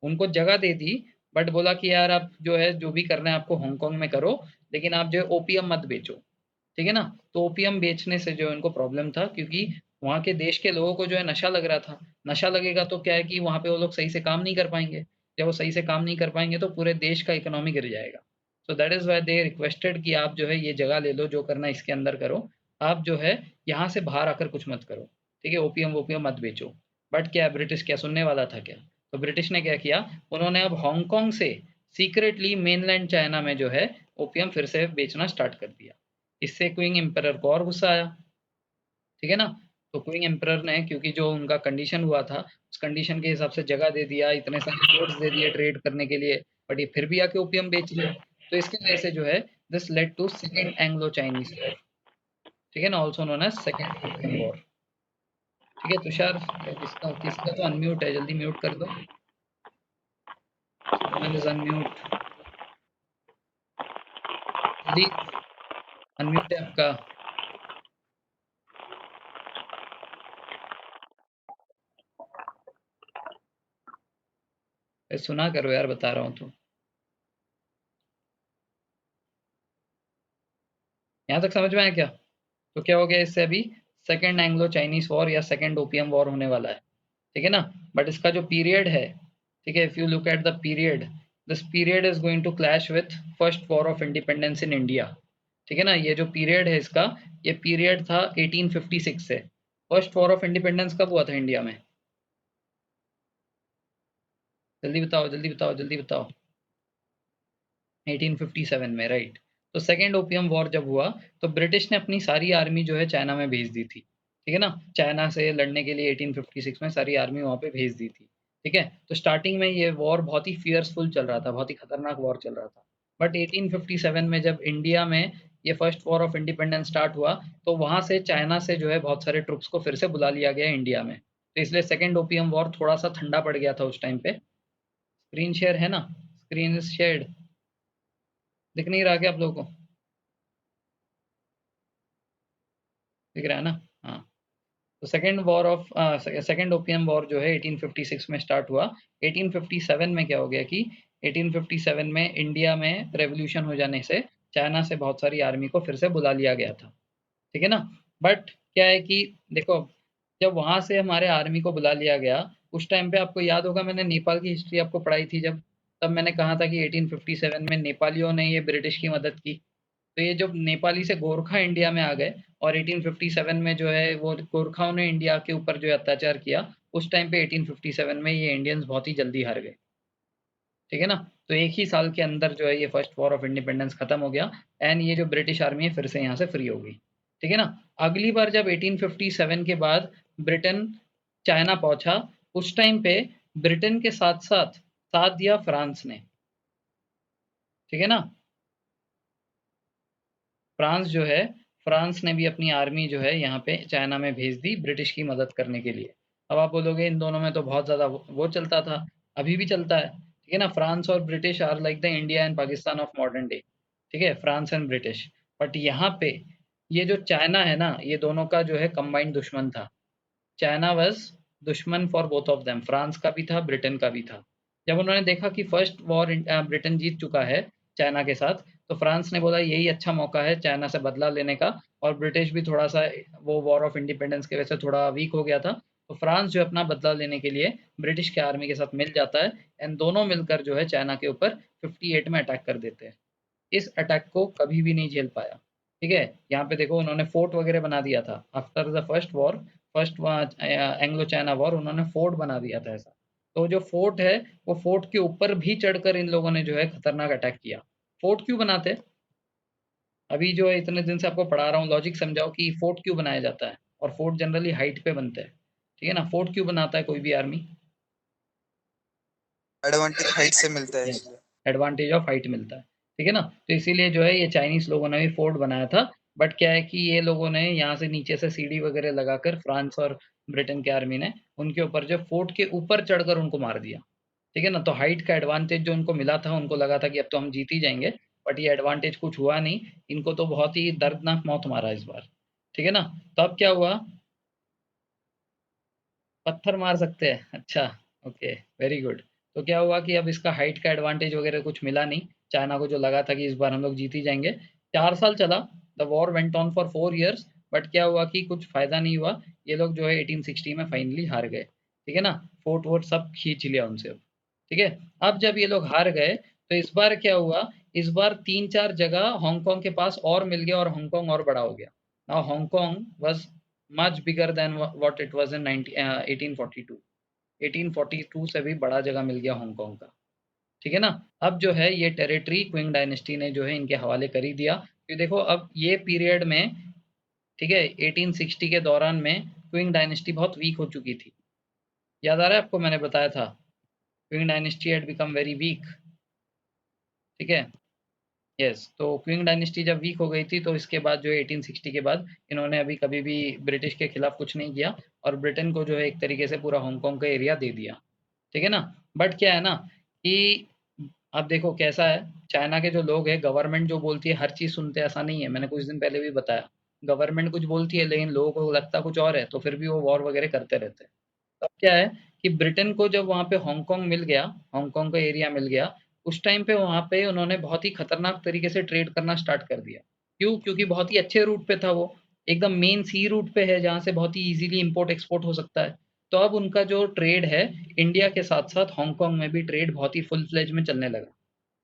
उनको जगह दे दी, बट बोला कि यार आप जो है जो भी करना है आपको हांगकांग में करो, लेकिन आप जो है ओपीएम मत बेचो। ठीक है ना? तो ओपीएम बेचने से जो है उनको प्रॉब्लम था, क्योंकि वहाँ के देश के लोगों को जो है नशा लग रहा था। नशा लगेगा तो क्या है कि वहाँ पे वो लोग सही से काम नहीं कर पाएंगे। जब वो सही से काम नहीं कर पाएंगे तो पूरे देश का इकोनॉमी गिर जाएगा। So that is why they requested कि आप जो है ये जगह ले लो, जो करना है इसके अंदर करो, आप जो है यहाँ से बाहर आकर कुछ मत करो। ठीक है? ओपीएम वोपीएम मत बेचो। बट क्या ब्रिटिश क्या सुनने वाला था क्या? तो ब्रिटिश ने क्या किया, उन्होंने अब हांगकांग से सीक्रेटली मेनलैंड चाइना में जो है ओपीएम फिर से बेचना स्टार्ट कर दिया। इससे क्विंग एम्परर को और गुस्सा आया। ठीक है ना? तो क्विंग एम्परर ने, क्योंकि जो उनका कंडीशन हुआ था, उस कंडीशन के हिसाब से जगह दे दिया, इतने सारे पोर्ट्स दे दिए ट्रेड करने के लिए, बट ये फिर भी आके ओपीएम बेच रहे हैं। तो इसकी वजह से जो है this led to second Anglo Chinese war. ठीक है ना? Also known as second opium war. ठीक है तुषार, किसका किसका तो अनम्यूट है, जल्दी म्यूट कर दो। Someone is unmute, जल्दी अनम्यूट है आपका। सुना करो यार, बता रहा हूँ तो। यहाँ तक समझ में आया क्या? तो क्या हो गया इससे, अभी सेकेंड एंग्लो चाइनीज वॉर या सेकेंड ओपियम वॉर होने वाला है। ठीक है ना? बट इसका जो पीरियड है, ठीक है, if you look at the period, this period is going to clash with first war of independence in India. ठीक है ना? ये जो पीरियड है इसका, ये पीरियड था 1856 से। फर्स्ट वॉर ऑफ इंडिपेंडेंस कब हुआ था इंडिया में? जल्दी बताओ, जल्दी बताओ, जल्दी बताओ। 1857 में, राइट। तो सेकेंड ओपियम वॉर जब हुआ तो ब्रिटिश ने अपनी सारी आर्मी जो है चाइना में भेज दी थी, ठीक है ना। चाइना से लड़ने के लिए 1856 में सारी आर्मी वहाँ पे भेज दी थी, ठीक है। तो स्टार्टिंग में ये वॉर बहुत ही फियर्सफुल चल रहा था, बहुत ही खतरनाक वॉर चल रहा था। बट 1857 में जब इंडिया में ये first war of independence start हुआ तो वहाँ से चाइना से जो है बहुत सारे ट्रुप्स को फिर से बुला लिया गया इंडिया में। तो इसलिए सेकेंड ओपियम वॉर थोड़ा सा ठंडा पड़ गया था उस टाइम पे। स्क्रीन शेयर है ना? Screen is shared. दिख नहीं रहा क्या आप लोगों को? दिख रहा है ना? हाँ। तो सेकेंड ओपियम वॉर जो है 1856 में स्टार्ट हुआ। 1857 में क्या हो गया कि 1857 में इंडिया में रेवोल्यूशन हो जाने से चाइना से बहुत सारी आर्मी को फिर से बुला लिया गया था, ठीक है ना। बट क्या है कि देखो, जब वहां से हमारे आर्मी को बुला लिया गया, उस टाइम पे आपको याद होगा मैंने नेपाल की हिस्ट्री आपको पढ़ाई थी जब, तब मैंने कहा था कि 1857 में नेपालियों ने ये ब्रिटिश की मदद की। तो ये जब नेपाली से गोरखा इंडिया में आ गए और 1857 में जो है वो गोरखाओं ने इंडिया के ऊपर जो है अत्याचार किया, उस टाइम पे 1857 में ये इंडियंस बहुत ही जल्दी हार गए, ठीक है ना। तो एक ही साल के अंदर जो है ये फर्स्ट वॉर ऑफ इंडिपेंडेंस खत्म हो गया एंड ये जो ब्रिटिश आर्मी है फिर से यहाँ से फ्री हो गई, ठीक है ना। अगली बार जब 1857 के बाद ब्रिटेन चाइना पहुंचा, उस टाइम पे ब्रिटेन के साथ साथ साथ दिया फ्रांस ने, ठीक है ना। फ्रांस जो है, फ्रांस ने भी अपनी आर्मी जो है यहाँ पे चाइना में भेज दी ब्रिटिश की मदद करने के लिए। अब आप बोलोगे इन दोनों में तो बहुत ज़्यादा वो चलता था, अभी भी चलता है, ठीक है ना। फ्रांस और British are like the India and Pakistan of modern day, ठीक है, फ्रांस एंड ब्रिटिश। बट यहाँ पे ये जो चाइना है ना, ये दोनों का जो है कंबाइंड दुश्मन था। चाइना वाज दुश्मन for both of them, France का भी था, ब्रिटेन का भी था। जब उन्होंने देखा कि फर्स्ट वॉर ब्रिटेन जीत चुका है चाइना के साथ, तो फ्रांस ने बोला यही अच्छा मौका है चाइना से बदला लेने का। और ब्रिटिश भी थोड़ा सा वो वॉर ऑफ इंडिपेंडेंस की वजह से थोड़ा वीक हो गया था, तो फ्रांस जो है अपना बदला लेने के लिए ब्रिटिश के आर्मी के साथ मिल जाता है एंड दोनों मिलकर जो है चाइना के ऊपर 58 में अटैक कर देते हैं। इस अटैक को कभी भी नहीं झेल पाया, ठीक है। यहाँ पे देखो उन्होंने फोर्ट वगैरह बना दिया था after the first war, first Anglo China war, उन्होंने फोर्ट बना दिया था ऐसा। तो जो फोर्ट है, वो फोर्ट के ऊपर भी चढ़कर इन लोगों ने जो है खतरनाक अटैक किया। फोर्ट क्यों बनाते? अभी जो है इतने दिन से आपको पढ़ा रहा हूँ, लॉजिक समझाओ कि फोर्ट क्यों बनाया जाता है। और फोर्ट जनरली हाइट पे बनते हैं, ठीक है ना। फोर्ट क्यों बनाता है कोई भी आर्मी? एडवांटेज हाइट से मिलता है यस, इसलिए। एडवांटेज ऑफ हाइट मिलता है, ठीक है ना। तो इसीलिए जो है ये चाइनीज लोगों ने भी फोर्ट बनाया था। बट क्या है कि ये लोगों ने यहाँ से नीचे से सीढ़ी वगैरह लगाकर, फ्रांस और ब्रिटेन की आर्मी ने उनके ऊपर जो फोर्ट के ऊपर चढ़कर उनको मार दिया, ठीक है ना। तो हाइट का एडवांटेज जो उनको मिला था, उनको लगा था कि अब तो हम जीत ही जाएंगे, बट ये एडवांटेज कुछ हुआ नहीं। इनको तो बहुत ही दर्दनाक मौत मारा इस बार, ठीक है ना। तो अब क्या हुआ? पत्थर मार सकते हैं, अच्छा, ओके, वेरी गुड। तो क्या हुआ कि अब इसका हाइट का एडवांटेज वगैरह कुछ मिला नहीं। चाइना को जो लगा था कि इस बार हम लोग जीत ही जाएंगे। 4 साल चला, the war went on for 4 years. But क्या हुआ कि कुछ फायदा नहीं हुआ। ये लोग जो है 1860 में फाइनली हार गए, ठीक है ना। फोर्ट वोर्ट सब खींच लिया उनसे अब, ठीक है। अब जब ये लोग हार गए तो इस बार क्या हुआ, इस बार 3-4 जगह हांगकांग के पास और मिल गया और हांगकांग और बड़ा हो गया। Now Hong Kong was much bigger than what it was in 1842। 1842 से भी बड़ा जगह मिल गया हांगकांग का, ठीक है ना। अब जो है ये टेरिटरी क्विंग डायनेस्टी ने जो है इनके हवाले कर ही दिया। कि देखो अब ये पीरियड में, ठीक है, 1860 के दौरान में क्विंग डायनेस्टी बहुत वीक हो चुकी थी। याद आ रहा है आपको, मैंने बताया था Qing dynasty had become very weak, ठीक है। यस, तो क्विंग डायनेस्टी जब वीक हो गई थी तो इसके बाद जो है 1860 के बाद इन्होंने अभी कभी भी ब्रिटिश के खिलाफ कुछ नहीं किया और ब्रिटेन को जो है एक तरीके से पूरा हांगकांग का एरिया दे दिया, ठीक है ना। बट क्या है ना कि अब देखो कैसा है, चाइना के जो लोग हैं, गवर्नमेंट जो बोलती है हर चीज़ सुनते हैं ऐसा नहीं है, मैंने कुछ दिन पहले भी बताया। गवर्नमेंट कुछ बोलती है लेकिन लोगों को लगता कुछ और है, तो फिर भी वो वॉर वगैरह करते रहते हैं। तब क्या है कि ब्रिटेन को जब वहाँ पे हांगकांग मिल गया, हांगकांग का एरिया मिल गया, उस टाइम पे वहाँ पे उन्होंने बहुत ही खतरनाक तरीके से ट्रेड करना स्टार्ट कर दिया। क्यों? क्योंकि बहुत ही अच्छे रूट पे था वो, एकदम मेन सी रूट पे है जहाँ से बहुत ही इजीली इंपोर्ट एक्सपोर्ट हो सकता है। तो अब उनका जो ट्रेड है इंडिया के साथ साथ हांगकांग में भी ट्रेड बहुत ही फुल फ्लेज में चलने लगा।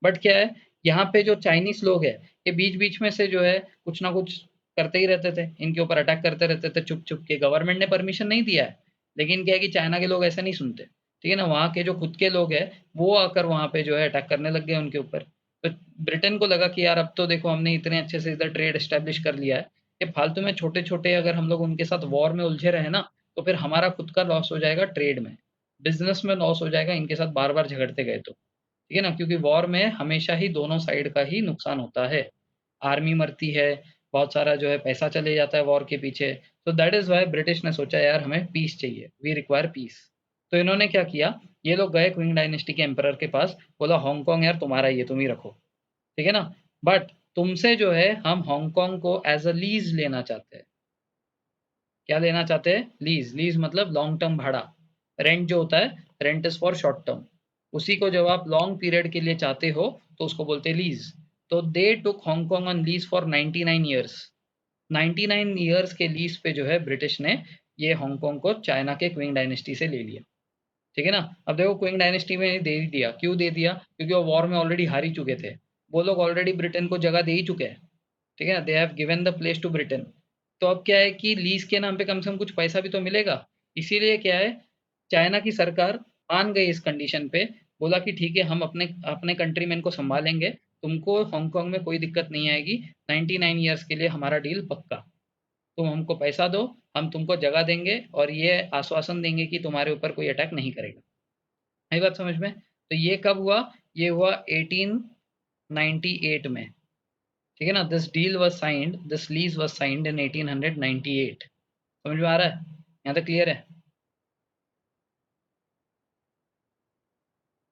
बट क्या है, यहाँ पे जो चाइनीज लोग हैं, ये बीच बीच में से जो है कुछ ना कुछ करते ही रहते थे, इनके ऊपर अटैक करते रहते थे चुप चुप के। गवर्नमेंट ने परमिशन नहीं दिया है, लेकिन क्या है कि चाइना के लोग ऐसा नहीं सुनते, ठीक है ना। वहाँ के जो खुद के लोग हैं वो आकर वहाँ पे जो है अटैक करने लग गए उनके ऊपर। तो ब्रिटेन को लगा कि यार अब तो देखो हमने इतने अच्छे से इधर ट्रेड एस्टेब्लिश कर लिया है, कि फालतू में छोटे छोटे अगर हम लोग उनके साथ वॉर में उलझे रहे ना, तो फिर हमारा खुद का लॉस हो जाएगा, ट्रेड में, बिजनेस में लॉस हो जाएगा, इनके साथ बार बार झगड़ते गए तो, ठीक है ना। क्योंकि वॉर में हमेशा ही दोनों साइड का ही नुकसान होता है, आर्मी मरती है, बहुत सारा जो है पैसा चले जाता है वॉर के पीछे। तो दैट इज वाई ब्रिटिश ने सोचा यार हमें पीस चाहिए, वी रिक्वायर पीस। तो इन्होंने क्या किया, ये लोग गए क्विंग डायनेस्टी के एम्परर के पास, बोला हांगकांग यार तुम्हारा ही है, तुम ही रखो, ठीक है ना। बट तुमसे जो है हम हांगकांग को एज अ लीज लेना चाहते हैं। क्या लेना चाहते हैं? लीज। लीज मतलब लॉन्ग टर्म भाड़ा। रेंट जो होता है, rent is for short term. उसी को जब आप लॉन्ग पीरियड के लिए चाहते हो तो उसको बोलते हैं लीज। तो they took Hong Kong on lease for 99 years. 99 years के लीज पे जो है ब्रिटिश ने ये हांगकांग को चाइना के क्विंग डायनेस्टी से ले लिया, ठीक है ना। अब देखो क्विंग डायनेस्टी में दे ही दिया, क्यों दे दिया? क्योंकि वो वॉर में ऑलरेडी हार ही चुके थे, वो लोग ऑलरेडी ब्रिटेन को जगह दे ही चुके हैं, ठीक है ना। They have given the place to Britain. तो अब क्या है कि लीज के नाम पे कम से कम कुछ पैसा भी तो मिलेगा। इसीलिए क्या है, चाइना की सरकार मान गई इस कंडीशन पे, बोला कि ठीक है हम अपने अपने कंट्रीमैन को संभालेंगे, तुमको हांगकांग में कोई दिक्कत नहीं आएगी, 99 ईयर्स के लिए हमारा डील पक्का। तुम हमको पैसा दो, हम तुमको जगह देंगे और ये आश्वासन देंगे कि तुम्हारे ऊपर कोई अटैक नहीं करेगा। आई बात समझ में? तो ये कब हुआ? ये हुआ 1898 में, ठीक है ना। This deal was signed, this lease was signed in 1898। समझ में आ रहा है? यहाँ तक क्लियर है?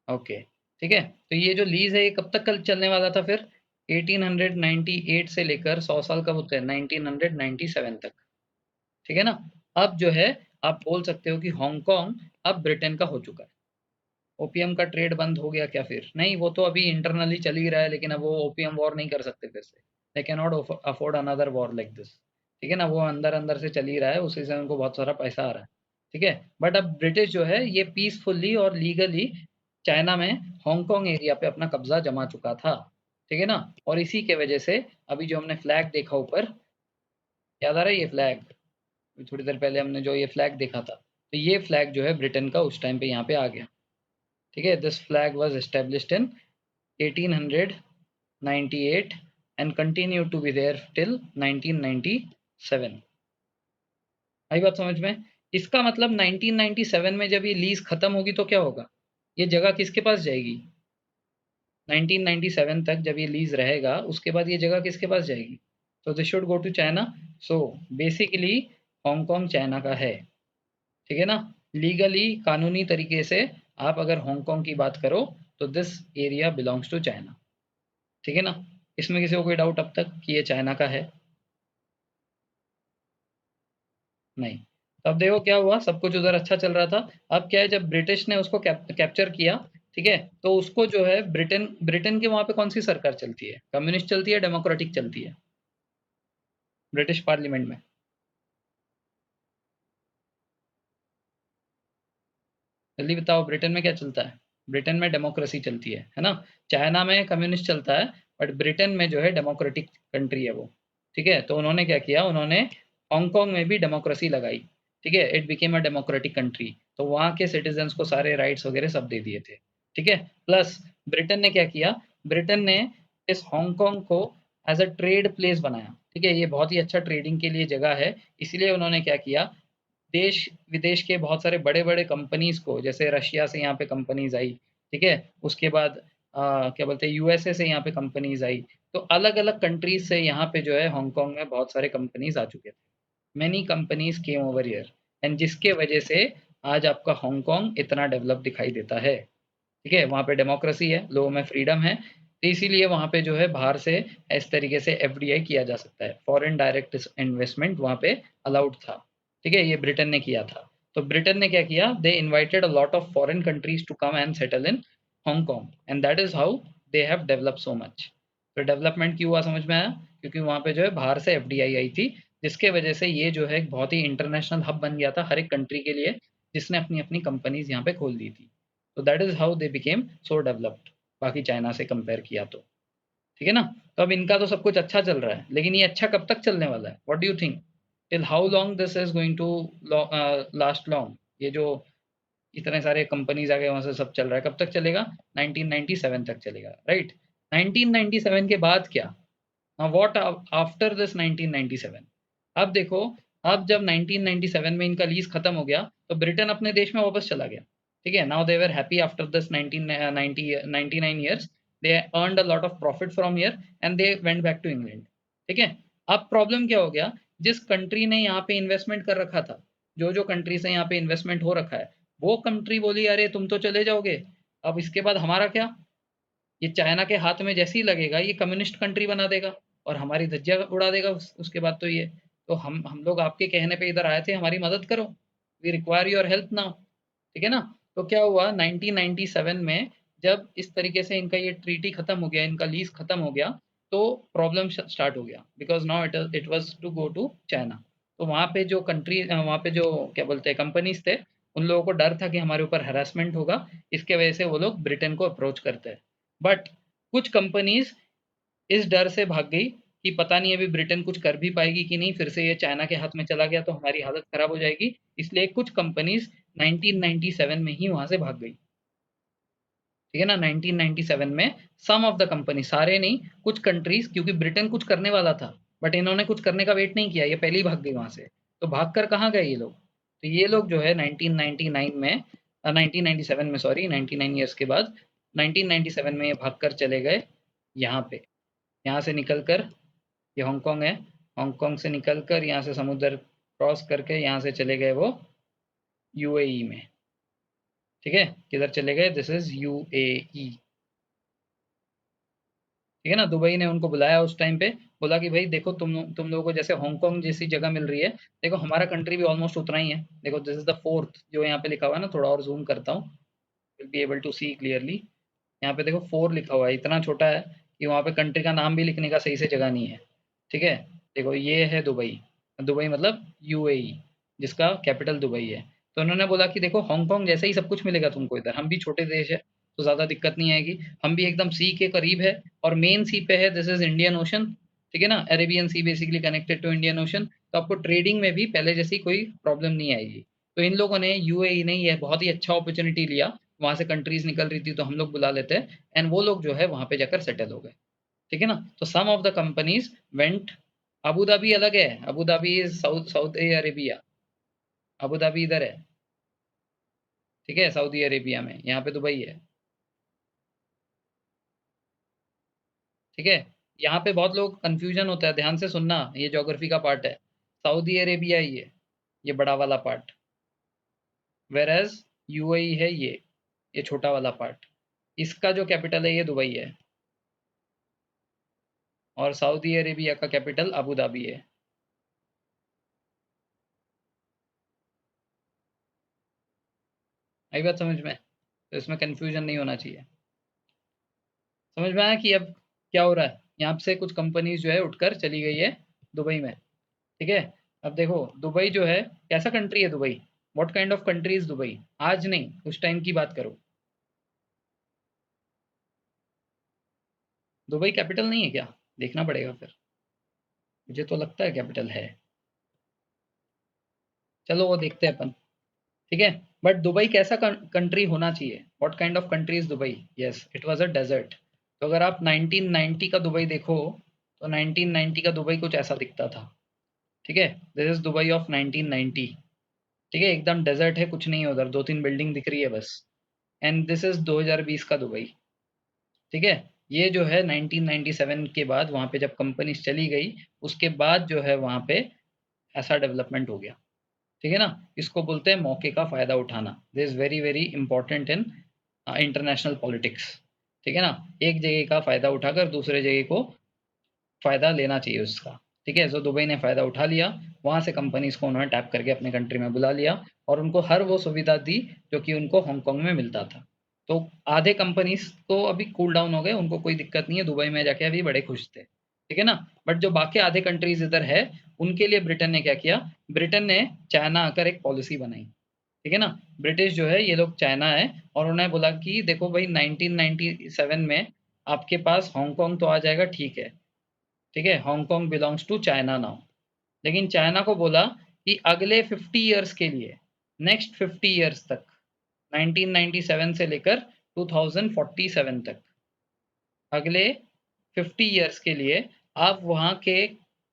ओके, ठीक है। तो ये जो लीज है ये कब तक कल चलने वाला था फिर? 1898 से लेकर 100 साल कब होते हैं? 1997 तक, ठीक है ना। अब जो है आप बोल सकते हो कि हांगकांग अब ब्रिटेन का हो चुका है। ओपीएम का ट्रेड बंद हो गया क्या फिर? नहीं, वो तो अभी इंटरनली चल ही रहा है, लेकिन अब वो ओपीएम वॉर नहीं कर सकते फिर से। They can not afford another war like this, ठीक है ना। वो अंदर अंदर से चल ही रहा है, उसी से उनको बहुत सारा पैसा आ रहा है, ठीक है। बट अब ब्रिटिश जो है ये पीसफुली और लीगली चाइना में हांगकांग एरिया पे अपना कब्जा जमा चुका था, ठीक है ना। और इसी के वजह से अभी जो हमने फ्लैग देखा ऊपर, याद आ रहा है ये फ्लैग? थोड़ी देर पहले हमने जो ये फ्लैग देखा था, तो ये फ्लैग जो है ब्रिटेन का उस टाइम पे यहाँ पे आ गया, ठीक है। This flag was established in 1898 and continued to be there till 1997। आई बात समझ में? इसका मतलब 1997 में जब ये लीज खत्म होगी तो क्या होगा? ये जगह किसके पास जाएगी? 1997 तक जब ये लीज रहेगा उसके बाद ये जगह किसके पास जाएगी? तो this should go to China. So basically Hong Kong China का है, ठीक है ना। लीगली कानूनी तरीके से आप अगर हांगकांग की बात करो तो this area belongs to China, ठीक है ना। इसमें किसी को कोई डाउट अब तक कि ये चाइना का है? नहीं। तो अब देखो क्या हुआ, सब कुछ उधर अच्छा चल रहा था। अब क्या है, जब ब्रिटिश ने उसको कैप्चर किया, ठीक है, तो उसको जो है ब्रिटेन ब्रिटेन के वहां पे कौन सी सरकार चलती है? कम्युनिस्ट चलती है, डेमोक्रेटिक चलती है? ब्रिटिश पार्लियामेंट में जल्दी बताओ, ब्रिटेन में क्या चलता है? ब्रिटेन में डेमोक्रेसी चलती है ना। चाइना में कम्युनिस्ट चलता है, बट ब्रिटेन में जो है डेमोक्रेटिक कंट्री है वो, ठीक है। तो उन्होंने क्या किया, उन्होंने हांगकांग में भी डेमोक्रेसी लगाई, ठीक है। It became a democratic country, तो वहाँ के सिटीजन्स को सारे राइट्स वगैरह सब दे दिए थे, ठीक है। प्लस ब्रिटेन ने क्या किया, ब्रिटेन ने इस हांगकांग को एज अ ट्रेड प्लेस बनाया, ठीक है। ये बहुत ही अच्छा ट्रेडिंग के लिए जगह है, इसीलिए उन्होंने क्या किया, देश विदेश के बहुत सारे बड़े बड़े कंपनीज को, जैसे रशिया से यहाँ पे कंपनीज आई, ठीक है। उसके बाद क्या बोलते हैं, यूएसए से यहाँ पे कंपनीज आई। तो अलग अलग कंट्रीज से यहाँ पे जो है हांगकांग में बहुत सारे कंपनीज आ चुके थे। Many companies came over here, and जिसके वजह से आज आपका हांगकांग इतना डेवलप दिखाई देता है, ठीक है। वहाँ पे डेमोक्रेसी है, लोगों में फ्रीडम है, तो इसीलिए वहाँ पे जो है बाहर से इस तरीके से एफडीआई किया जा सकता है, फॉरेन डायरेक्ट इन्वेस्टमेंट वहाँ पे अलाउड था, ठीक है। ये ब्रिटेन ने किया था। तो ब्रिटेन ने क्या किया, they invited a lot of foreign countries to come and settle in Hong Kong, and that is how they have develop so much. तो डेवलपमेंट क्यों हुआ समझ में आया? क्योंकि वहाँ पे जो है बाहर से एफडीआई आई थी, जिसके वजह से ये जो है एक बहुत ही इंटरनेशनल हब बन गया था हर एक कंट्री के लिए, जिसने अपनी अपनी कंपनीज यहाँ पे खोल दी थी। तो that is how they became so developed, बाकी चाइना से कंपेयर किया तो, ठीक है ना। तो अब इनका तो सब कुछ अच्छा चल रहा है, लेकिन ये अच्छा कब तक चलने वाला है? What do you think? Till how long this is going to last long? ये जो इतने सारे कंपनीज आ गए वहां से सब चल रहा है, कब तक चलेगा? 1997 तक चलेगा, राइट? 1997 के बाद क्या? What after this 1997? अब देखो, अब जब 1997 में इनका लीज खत्म हो गया तो ब्रिटेन अपने देश में वापस चला गया। ठीक है, now they were happy after this 99 years, they earned a lot of profit from here and they went back to England. ठीक है, अब प्रॉब्लम क्या हो गया? जिस कंट्री ने यहाँ पे इन्वेस्टमेंट कर रखा था, जो कंट्री से यहाँ पे इन्वेस्टमेंट हो रखा है, वो कंट्री बोली अरे तुम तो चले जाओगे, अब इसके बाद हमारा क्या? ये चाइना के हाथ में जैसे ही लगेगा ये कम्युनिस्ट कंट्री बना देगा और हमारी धज्जियां उड़ा देगा उसके बाद तो ये, तो हम लोग आपके कहने पे इधर आए थे, हमारी मदद करो, we require your help now. ठीक है ना? तो क्या हुआ 1997 में, जब इस तरीके से इनका ये ट्रीटी खत्म हो गया, इनका लीज खत्म हो गया, तो प्रॉब्लम स्टार्ट हो गया, because now it was to go to China. तो वहाँ पे जो कंट्री, वहाँ पे जो क्या बोलते हैं कंपनीज थे, उन लोगों को डर था कि हमारे ऊपर हरासमेंट होगा, इसके वजह से वो लोग ब्रिटेन को अप्रोच करते हैं। बट कुछ कंपनीज इस डर से भाग गई कि पता नहीं अभी ब्रिटेन कुछ कर भी पाएगी कि नहीं, फिर से ये चाइना के हाथ में चला गया तो हमारी हालत खराब हो जाएगी, इसलिए कुछ कंपनीज 1997 में ही वहां से भाग गई। ठीक है ना? 1997 में सम ऑफ द कंपनी, सारे नहीं, कुछ कंट्रीज, क्योंकि ब्रिटेन कुछ करने वाला था बट इन्होंने कुछ करने का वेट नहीं किया, ये पहले ही भाग गई वहां से। तो भाग कर कहाँ गए ये लोग? तो ये लोग जो है 1999 में 1997 में, सॉरी, 99 ईयर्स के बाद 1997 में ये भाग कर चले गए यहाँ पे। यहाँ से निकल कर, ये हांगकांग है, हांगकांग से निकल कर यहाँ से समुद्र क्रॉस करके यहाँ से चले गए वो यूएई में। ठीक है, किधर चले गए? This is UAE. ठीक है ना? दुबई ने उनको बुलाया उस टाइम पे, बोला कि भाई देखो, तुम लोगों को जैसे हांगकांग जैसी जगह मिल रही है, देखो हमारा कंट्री भी ऑलमोस्ट उतना ही है। देखो दिस इज द फोर्थ, जो यहाँ पे लिखा हुआ है ना, थोड़ा और जूम करता हूँ, will be able to see clearly. यहाँ पे देखो 4 लिखा हुआ है, इतना छोटा है कि वहाँ पे कंट्री का नाम भी लिखने का सही से जगह नहीं है। ठीक है, देखो ये है दुबई, दुबई मतलब यूएई, जिसका कैपिटल दुबई है। तो उन्होंने बोला कि देखो हांगकांग जैसे ही सब कुछ मिलेगा तुमको इधर, हम भी छोटे देश है तो ज़्यादा दिक्कत नहीं आएगी, हम भी एकदम सी के करीब है और मेन सी पे है, दिस इज इंडियन ओशन। ठीक है ना? Arabian sea basically connected to Indian ocean, तो आपको ट्रेडिंग में भी पहले जैसी कोई प्रॉब्लम नहीं आएगी। तो इन लोगों ने, यूएई ने, ये बहुत ही अच्छा अपॉर्चुनिटी लिया, वहां से कंट्रीज निकल रही थी तो हम लोग बुला लेते हैं, एंड वो लोग जो है वहां पे जाकर सेटल हो गए। ठीक है ना? तो some of the companies went, Abu Dhabi अलग है, Abu Dhabi is south Saudi Arabia, Abu Dhabi इधर है। ठीक है, सऊदी अरेबिया में, यहाँ पे दुबई है। ठीक है, यहाँ पे बहुत लोग कंफ्यूजन होता है, ध्यान से सुनना, ये ज्योग्राफी का पार्ट है। सऊदी अरेबिया ये बड़ा वाला पार्ट, वेर एज यूएई है ये छोटा वाला पार्ट। इसका जो कैपिटल है ये दुबई है, और सऊदी अरेबिया का कैपिटल अबू धाबी है। आई बात समझ में? तो इसमें कंफ्यूजन नहीं होना चाहिए। समझ में आया कि अब क्या हो रहा है? यहाँ से कुछ कंपनीज जो है उठकर चली गई है दुबई में। ठीक है, अब देखो दुबई जो है कैसा कंट्री है Dubai, what kind of country is Dubai? आज नहीं, उस टाइम की बात करो। दुबई कैपिटल नहीं है क्या? देखना पड़ेगा फिर, मुझे तो लगता है कैपिटल है। चलो वो देखते हैं अपन। ठीक है, बट दुबई कैसा कंट्री होना चाहिए? What kind of country is Dubai? Yes, it was a desert. तो अगर आप 1990 का दुबई देखो, तो 1990 का दुबई कुछ ऐसा दिखता था। ठीक है, दिस इज दुबई ऑफ 1990। ठीक है, एकदम डेजर्ट है, कुछ नहीं है उधर, 2-3 बिल्डिंग दिख रही है बस। एंड दिस इज 2020 का दुबई। ठीक है, ये जो है 1997 के बाद वहाँ पे जब कंपनीज चली गई, उसके बाद जो है वहाँ पे ऐसा डेवलपमेंट हो गया। ठीक है ना? इसको बोलते हैं मौके का फ़ायदा उठाना। This is very very important in international politics. ठीक है ना? एक जगह का फ़ायदा उठाकर दूसरे जगह को फ़ायदा लेना चाहिए उसका। ठीक है, सो दुबई ने फ़ायदा उठा लिया, वहाँ से कंपनीज़ को उन्होंने टैप करके अपने कंट्री में बुला लिया और उनको हर वो सुविधा दी जो कि उनको हांगकांग में मिलता था। तो आधे कंपनीज़ तो अभी कूल डाउन हो गए, उनको कोई दिक्कत नहीं है, दुबई में जाके अभी बड़े खुश थे। ठीक है ना? बट जो बाकी आधे कंट्रीज़ इधर है, उनके लिए ब्रिटेन ने क्या किया? ब्रिटेन ने चाइना आकर एक पॉलिसी बनाई। ठीक है ना? ब्रिटिश जो है ये लोग चाइना है, और उन्हें बोला कि देखो भाई 1997 में आपके पास हांगकांग तो आ जाएगा, ठीक है, ठीक है, Hong Kong belongs to China now. लेकिन चाइना को बोला कि अगले 50 ईयर्स के लिए, नेक्स्ट 50 ईयर्स तक, 1997 से लेकर 2047 तक, अगले 50 ईयर्स के लिए आप वहाँ के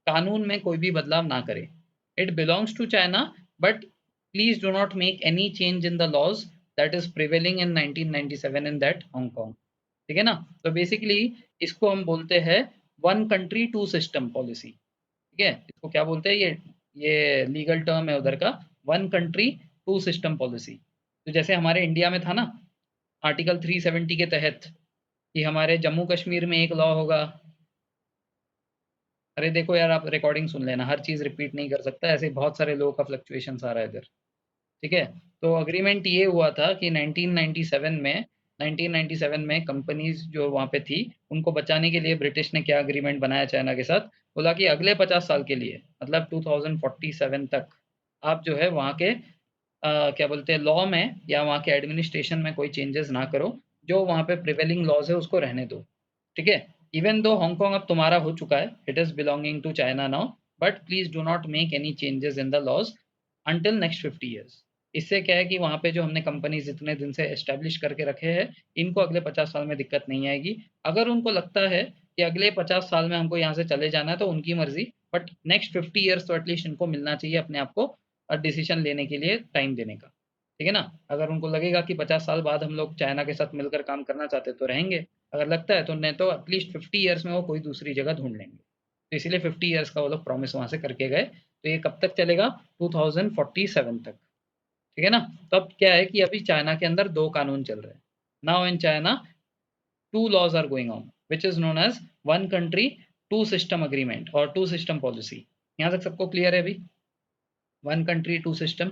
कानून में कोई भी बदलाव ना करें। It belongs to China, but please do not make any change in the laws that is prevailing in 1997 in that Hong Kong. ठीक है ना? तो बेसिकली इसको हम बोलते हैं one country two system policy. ठीक है, इसको क्या बोलते हैं? ये लीगल टर्म है उधर का, one country two system policy. तो जैसे हमारे इंडिया में था ना, आर्टिकल 370 के तहत, कि हमारे जम्मू कश्मीर में एक लॉ होगा। अरे देखो यार, आप रिकॉर्डिंग सुन लेना, हर चीज़ रिपीट नहीं कर सकता, ऐसे बहुत सारे लोगों का फ्लक्चुएशंस आ रहा है इधर। ठीक है, तो अग्रीमेंट ये हुआ था कि 1997 में कंपनीज जो वहाँ पे थी, उनको बचाने के लिए ब्रिटिश ने क्या अग्रीमेंट बनाया चाइना के साथ, बोला कि अगले 50 साल के लिए, मतलब 2047 तक, आप जो है वहाँ के क्या बोलते हैं, लॉ में या वहाँ के एडमिनिस्ट्रेशन में कोई चेंजेस ना करो, जो वहाँ पे प्रिवेलिंग लॉज है उसको रहने दो। ठीक है, इवन दो हांगकांग अब तुम्हारा हो चुका है, it is belonging to China now, but please do not make any changes in the laws until next 50 years. इससे क्या है कि वहाँ पे जो हमने कंपनीज इतने दिन से एस्टेब्लिश करके रखे हैं, इनको अगले 50 साल में दिक्कत नहीं आएगी। अगर उनको लगता है कि अगले 50 साल में हमको यहाँ से चले जाना है तो उनकी मर्जी, बट नेक्स्ट 50 ईयर्स तो एटलीस्ट इनको मिलना चाहिए अपने आप को डिसीजन लेने के लिए टाइम देने का। ठीक है ना? अगर उनको लगेगा कि 50 साल बाद हम लोग चाइना के साथ मिलकर काम करना चाहते तो रहेंगे, अगर लगता है तो नहीं, तो एटलीस्ट 50 ईयर्स में वो कोई दूसरी जगह ढूंढ लेंगे। तो इसीलिए 50 ईयर्स का वो लोग प्रॉमिस वहाँ से करके गए। तो ये कब तक चलेगा? 2047 तक। ठीक है ना? तो अब क्या है कि अभी चाइना के अंदर 2 कानून चल रहे हैं। Now in China 2 laws are going on, which is known as one country two system agreement और टू सिस्टम पॉलिसी। यहाँ तक सबको क्लियर है अभी? One country two system.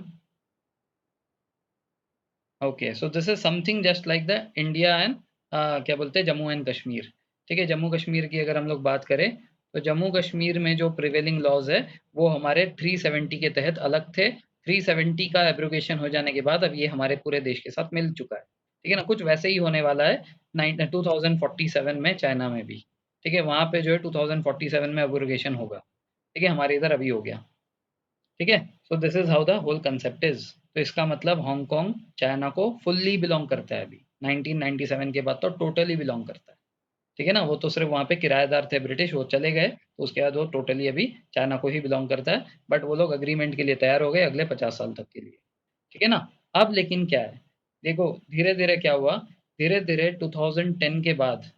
Okay, so this is something just like the India एंड क्या बोलते हैं, जम्मू एंड कश्मीर। ठीक है, जम्मू कश्मीर की अगर हम लोग बात करें, तो जम्मू कश्मीर में जो प्रिवेलिंग लॉज है वो हमारे 370 के तहत अलग थे। 370 का एब्रोगेशन हो जाने के बाद अब ये हमारे पूरे देश के साथ मिल चुका है। ठीक है ना? कुछ वैसे ही होने वाला है 2047 में चाइना में भी। ठीक है, वहाँ पे जो है 2047 में एब्रोगेशन होगा। ठीक है, हमारे इधर अभी हो गया। ठीक है, so this is how the whole concept is. तो इसका मतलब हांगकांग चाइना को फुल्ली बिलोंग करता है अभी, 1997 के बाद तो टोटली बिलोंग करता है। ठीक है ना? वो तो सिर्फ वहाँ पे किराएदार थे ब्रिटिश, वो चले गए, तो उसके बाद वो टोटली अभी चाइना को ही बिलोंग करता है। बट वो लोग अग्रीमेंट के लिए तैयार हो गए अगले 50 साल तक के लिए। ठीक है ना? अब लेकिन क्या है, देखो धीरे धीरे क्या हुआ, धीरे धीरे 2010 के बाद,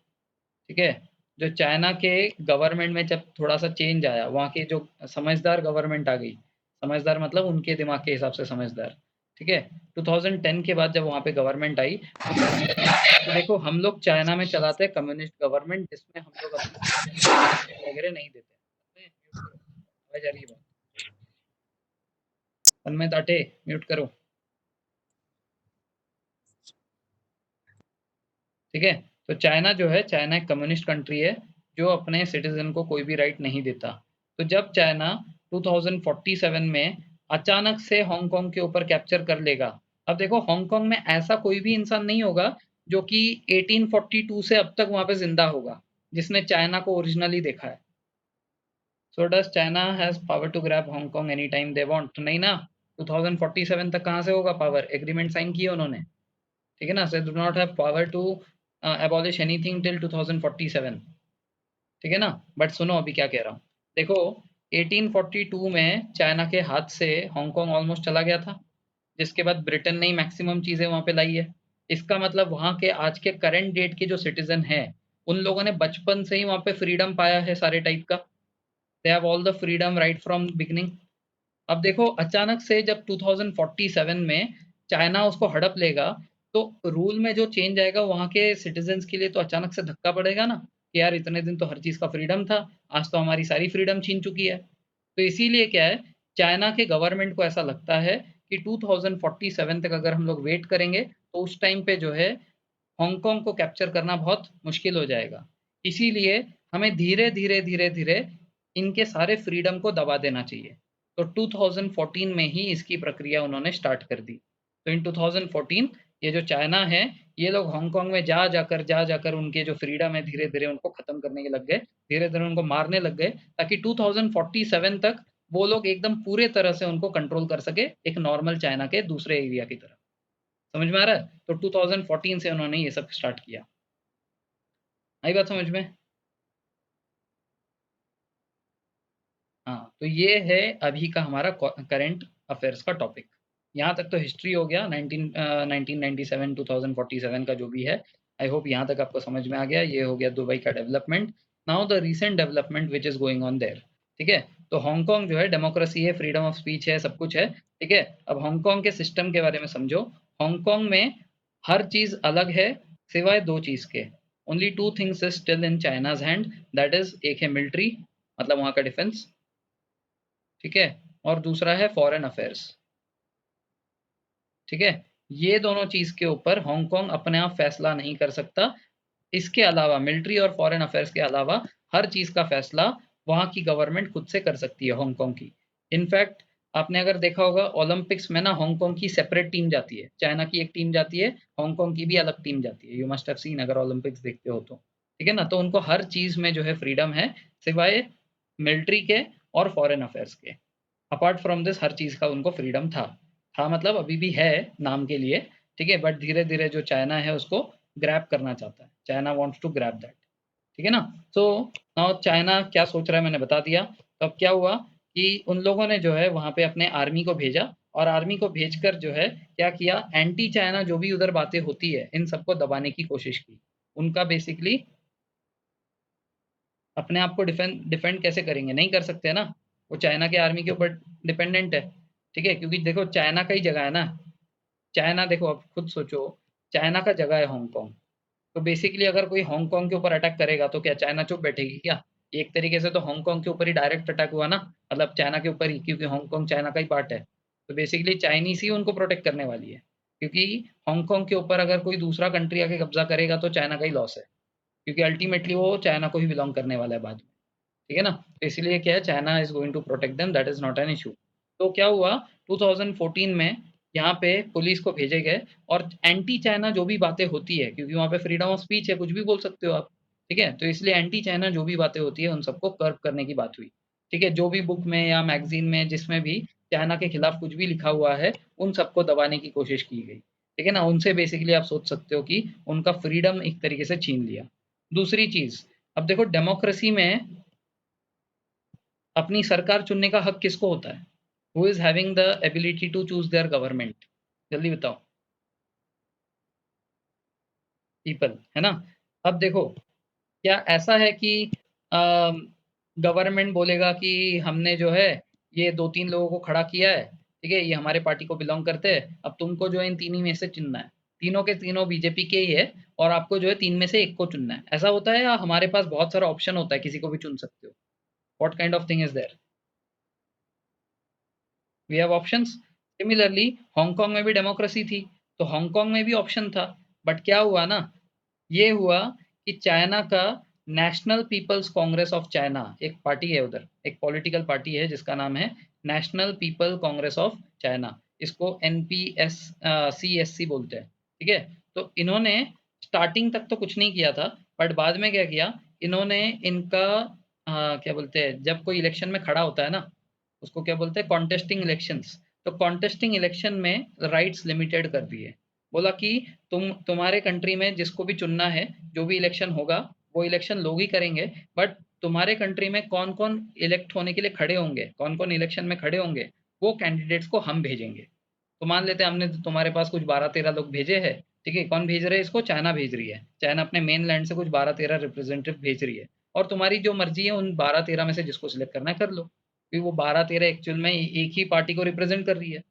ठीक है, जो चाइना के गवर्नमेंट में जब थोड़ा सा चेंज आया, वहाँ की जो समझदार गवर्नमेंट आ गई, समझदार मतलब उनके दिमाग के हिसाब से समझदार। ठीक है, 2010 के बाद जब वहाँ पे गवर्नमेंट आई, तो देखो हम लोग चाइना में चलाते हैं कम्युनिस्ट गवर्नमेंट, जिसमें हम लोग अपने वगैरह नहीं देते। आवाज आ रही है बहुत, तन्मय ताटे म्यूट करो। ठीक है, तो चाइना जो है, चाइना एक कम्युनिस्ट कंट्री है जो अपने सिटीजन को कोई भी राइट नहीं देता। तो जब चाइना 2047 में अचानक से हांगकांग के ऊपर कैप्चर कर लेगा, अब देखो हांगकांग में ऐसा कोई भी इंसान नहीं होगा जो कि 1842 से अब तक वहां पे जिंदा होगा, जिसने चाइना को ओरिजिनली देखा है। So does China has power to grab Hong Kong any time they want? नहीं ना। 2047 तक कहाँ से होगा पावर? एग्रीमेंट साइन किए उन्होंने। ठीक है ना? So do not have power to abolish anything till 2047। ठीक है ना? बट सुनो अभी क्या कह रहा हूँ। देखो 1842 में चाइना के हाथ से हांगकांग ऑलमोस्ट चला गया था, जिसके बाद ब्रिटेन ने ही मैक्सिमम चीजें वहां पे लाई है। इसका मतलब वहां के आज के करंट डेट के जो सिटीजन हैं, उन लोगों ने बचपन से ही वहां पे फ्रीडम पाया है सारे टाइप का। They have all the freedom right from beginning. अब देखो अचानक से जब 2047 में चाइना उसको हड़प लेगा, तो रूल में जो चेंज आएगा वहाँ के सिटीजन्स के लिए तो अचानक से धक्का पड़ेगा ना, कि यार इतने दिन तो हर चीज़ का फ्रीडम था, आज तो हमारी सारी फ्रीडम छीन चुकी है। तो इसीलिए क्या है, चाइना के गवर्नमेंट को ऐसा लगता है कि 2047 तक अगर हम लोग वेट करेंगे तो उस टाइम पे जो है हांगकांग को कैप्चर करना बहुत मुश्किल हो जाएगा। इसीलिए हमें धीरे धीरे धीरे धीरे इनके सारे फ्रीडम को दबा देना चाहिए। तो 2014 में ही इसकी प्रक्रिया उन्होंने स्टार्ट कर दी। तो इन 2014 ये जो चाइना है, ये लोग हांगकांग में जा जाकर उनके जो फ्रीडम है धीरे-धीरे उनको खत्म करने के लग गए, धीरे-धीरे उनको मारने लग गए, ताकि 2047 तक वो लोग एकदम पूरे तरह से उनको कंट्रोल कर सके, एक नॉर्मल चाइना के दूसरे एरिया की तरह। समझ में आ रहा है? तो 2014 से उन्होंने ये सब स्टार्ट किया। आई बात समझ में? हाँ, तो ये है अभी का हमारा करंट अफेयर्स का टॉपिक। यहाँ तक तो हिस्ट्री हो गया 1997 2047 का जो भी है। आई होप यहाँ तक आपको समझ में आ गया। ये हो गया दुबई का development. Now the recent development which is going on their. ठीक है, तो हांगकांग जो है डेमोक्रेसी है, फ्रीडम ऑफ स्पीच है, सब कुछ है। ठीक है, अब हांगकांग के सिस्टम के बारे में समझो। हांगकांग में हर चीज अलग है सिवाय दो चीज के। Only two things is still in China's hand, that is एक है मिलिट्री, मतलब वहाँ का डिफेंस, ठीक है, और दूसरा है फॉरेन अफेयर्स। ठीक है, ये दोनों चीज के ऊपर हांगकांग अपने आप फैसला नहीं कर सकता। इसके अलावा मिलिट्री और फॉरेन अफेयर्स के अलावा हर चीज का फैसला वहां की गवर्नमेंट खुद से कर सकती है, हांगकांग की। इनफैक्ट आपने अगर देखा होगा ओलंपिक्स में ना हांगकांग की सेपरेट टीम जाती है, चाइना की एक टीम जाती है, हांगकांग की भी अलग टीम जाती है। यू मस्ट हैव सीन अगर ओलंपिक्स देखते हो तो। ठीक है ना, तो उनको हर चीज में जो है फ्रीडम है सिवाय मिलिट्री के और फॉरेन अफेयर्स के। अपार्ट फ्रॉम दिस हर चीज का उनको फ्रीडम था मतलब अभी भी है नाम के लिए। ठीक है, बट धीरे धीरे जो चाइना है उसको ग्रैब करना चाहता है। China wants to grab that. ठीक है ना। सो नाउ चाइना क्या सोच रहा है मैंने बता दिया। तो अब क्या हुआ कि उन लोगों ने जो है वहां पे अपने आर्मी को भेजा, और आर्मी को भेजकर जो है क्या किया, एंटी चाइना जो भी उधर बातें होती है इन सबको दबाने की कोशिश की। उनका बेसिकली अपने आप को डिफेंड डिफेंड कैसे करेंगे, नहीं कर सकते ना, वो चाइना के आर्मी के ऊपर डिपेंडेंट है। ठीक है, क्योंकि देखो चाइना का ही जगह है ना। चाइना देखो, अब खुद सोचो, चाइना का जगह है हांगकांग। तो बेसिकली अगर कोई हांगकांग के ऊपर अटैक करेगा तो क्या चाइना चुप बैठेगी क्या? एक तरीके से तो हांगकांग के ऊपर ही डायरेक्ट अटैक हुआ ना, मतलब चाइना के ऊपर ही, क्योंकि हांगकांग चाइना का ही पार्ट है। तो बेसिकली चाइनीज ही उनको प्रोटेक्ट करने वाली है, क्योंकि हांगकांग के ऊपर अगर कोई दूसरा कंट्री आके कब्जा करेगा तो चाइना का ही लॉस है, क्योंकि अल्टीमेटली वो चाइना को ही बिलोंग करने वाला है बाद में। ठीक है ना, तो इसलिए क्या है, China is going to protect them, that is not an issue. तो क्या हुआ 2014 में यहाँ पे पुलिस को भेजे गए, और एंटी चाइना जो भी बातें होती है, क्योंकि वहाँ पे फ्रीडम ऑफ स्पीच है, कुछ भी बोल सकते हो आप। ठीक है, तो इसलिए एंटी चाइना जो भी बातें होती है उन सबको कर्व करने की बात हुई। ठीक है, जो भी बुक में या मैगजीन में जिसमें भी चाइना के खिलाफ कुछ भी लिखा हुआ है उन सबको दबाने की कोशिश की गई। ठीक है ना, उनसे बेसिकली आप सोच सकते हो कि उनका फ्रीडम एक तरीके से छीन लिया। दूसरी चीज, अब देखो डेमोक्रेसी में अपनी सरकार चुनने का हक किसको होता है? Who is having the ability to choose their government? जल्दी बताओ। पीपल, है ना। अब देखो, क्या ऐसा है कि गवर्नमेंट बोलेगा कि हमने जो है ये दो तीन लोगों को खड़ा किया है, ठीक है, ये हमारे पार्टी को बिलोंग करते हैं, अब तुमको जो है इन तीन ही में से चुनना है, तीनों के तीनों बीजेपी के ही है, और आपको जो है तीन में से एक को चुनना है, ऐसा होता है? या हमारे पास बहुत सारा ऑप्शन होता है, किसी को भी चुन सकते हो? What kind of thing is there? We have options. Similarly Hong में भी डेमोक्रेसी थी, तो हांगकांग में भी ऑप्शन था। बट क्या हुआ ना, ये हुआ कि चाइना का National People's Congress of China, एक पार्टी है उधर, एक पॉलिटिकल पार्टी है जिसका नाम है National People Congress of China. इसको एनपीएस सीएससी बोलते हैं। ठीक है, तो इन्होंने स्टार्टिंग तक तो कुछ नहीं किया था, बट बाद में क्या किया, इन्होंने इनका क्या बोलते हैं, जब कोई इलेक्शन में खड़ा होता है ना, उसको क्या बोलते हैं, कॉन्टेस्टिंग इलेक्शंस। तो कॉन्टेस्टिंग इलेक्शन में राइट्स लिमिटेड कर दिए। बोला कि तुम्हारे कंट्री में जिसको भी चुनना है, जो भी इलेक्शन होगा वो इलेक्शन लोग ही करेंगे, बट तुम्हारे कंट्री में कौन कौन इलेक्ट होने के लिए खड़े होंगे, कौन कौन इलेक्शन में खड़े होंगे, वो कैंडिडेट्स को हम भेजेंगे। तो मान लेते हैं हमने तुम्हारे पास कुछ 12-13 लोग भेजे हैं। ठीक है, कौन भेज रहे हैं इसको? चाइना भेज रही है। चाइना अपने मेन लैंड से कुछ 12-13 रिप्रेजेंटेटिव भेज रही है, और तुम्हारी जो मर्जी है उन 12-13 में से जिसको सिलेक्ट करना है कर लो, क्योंकि वो 12-13 एक्चुअल में एक ही पार्टी को रिप्रेजेंट कर रही है।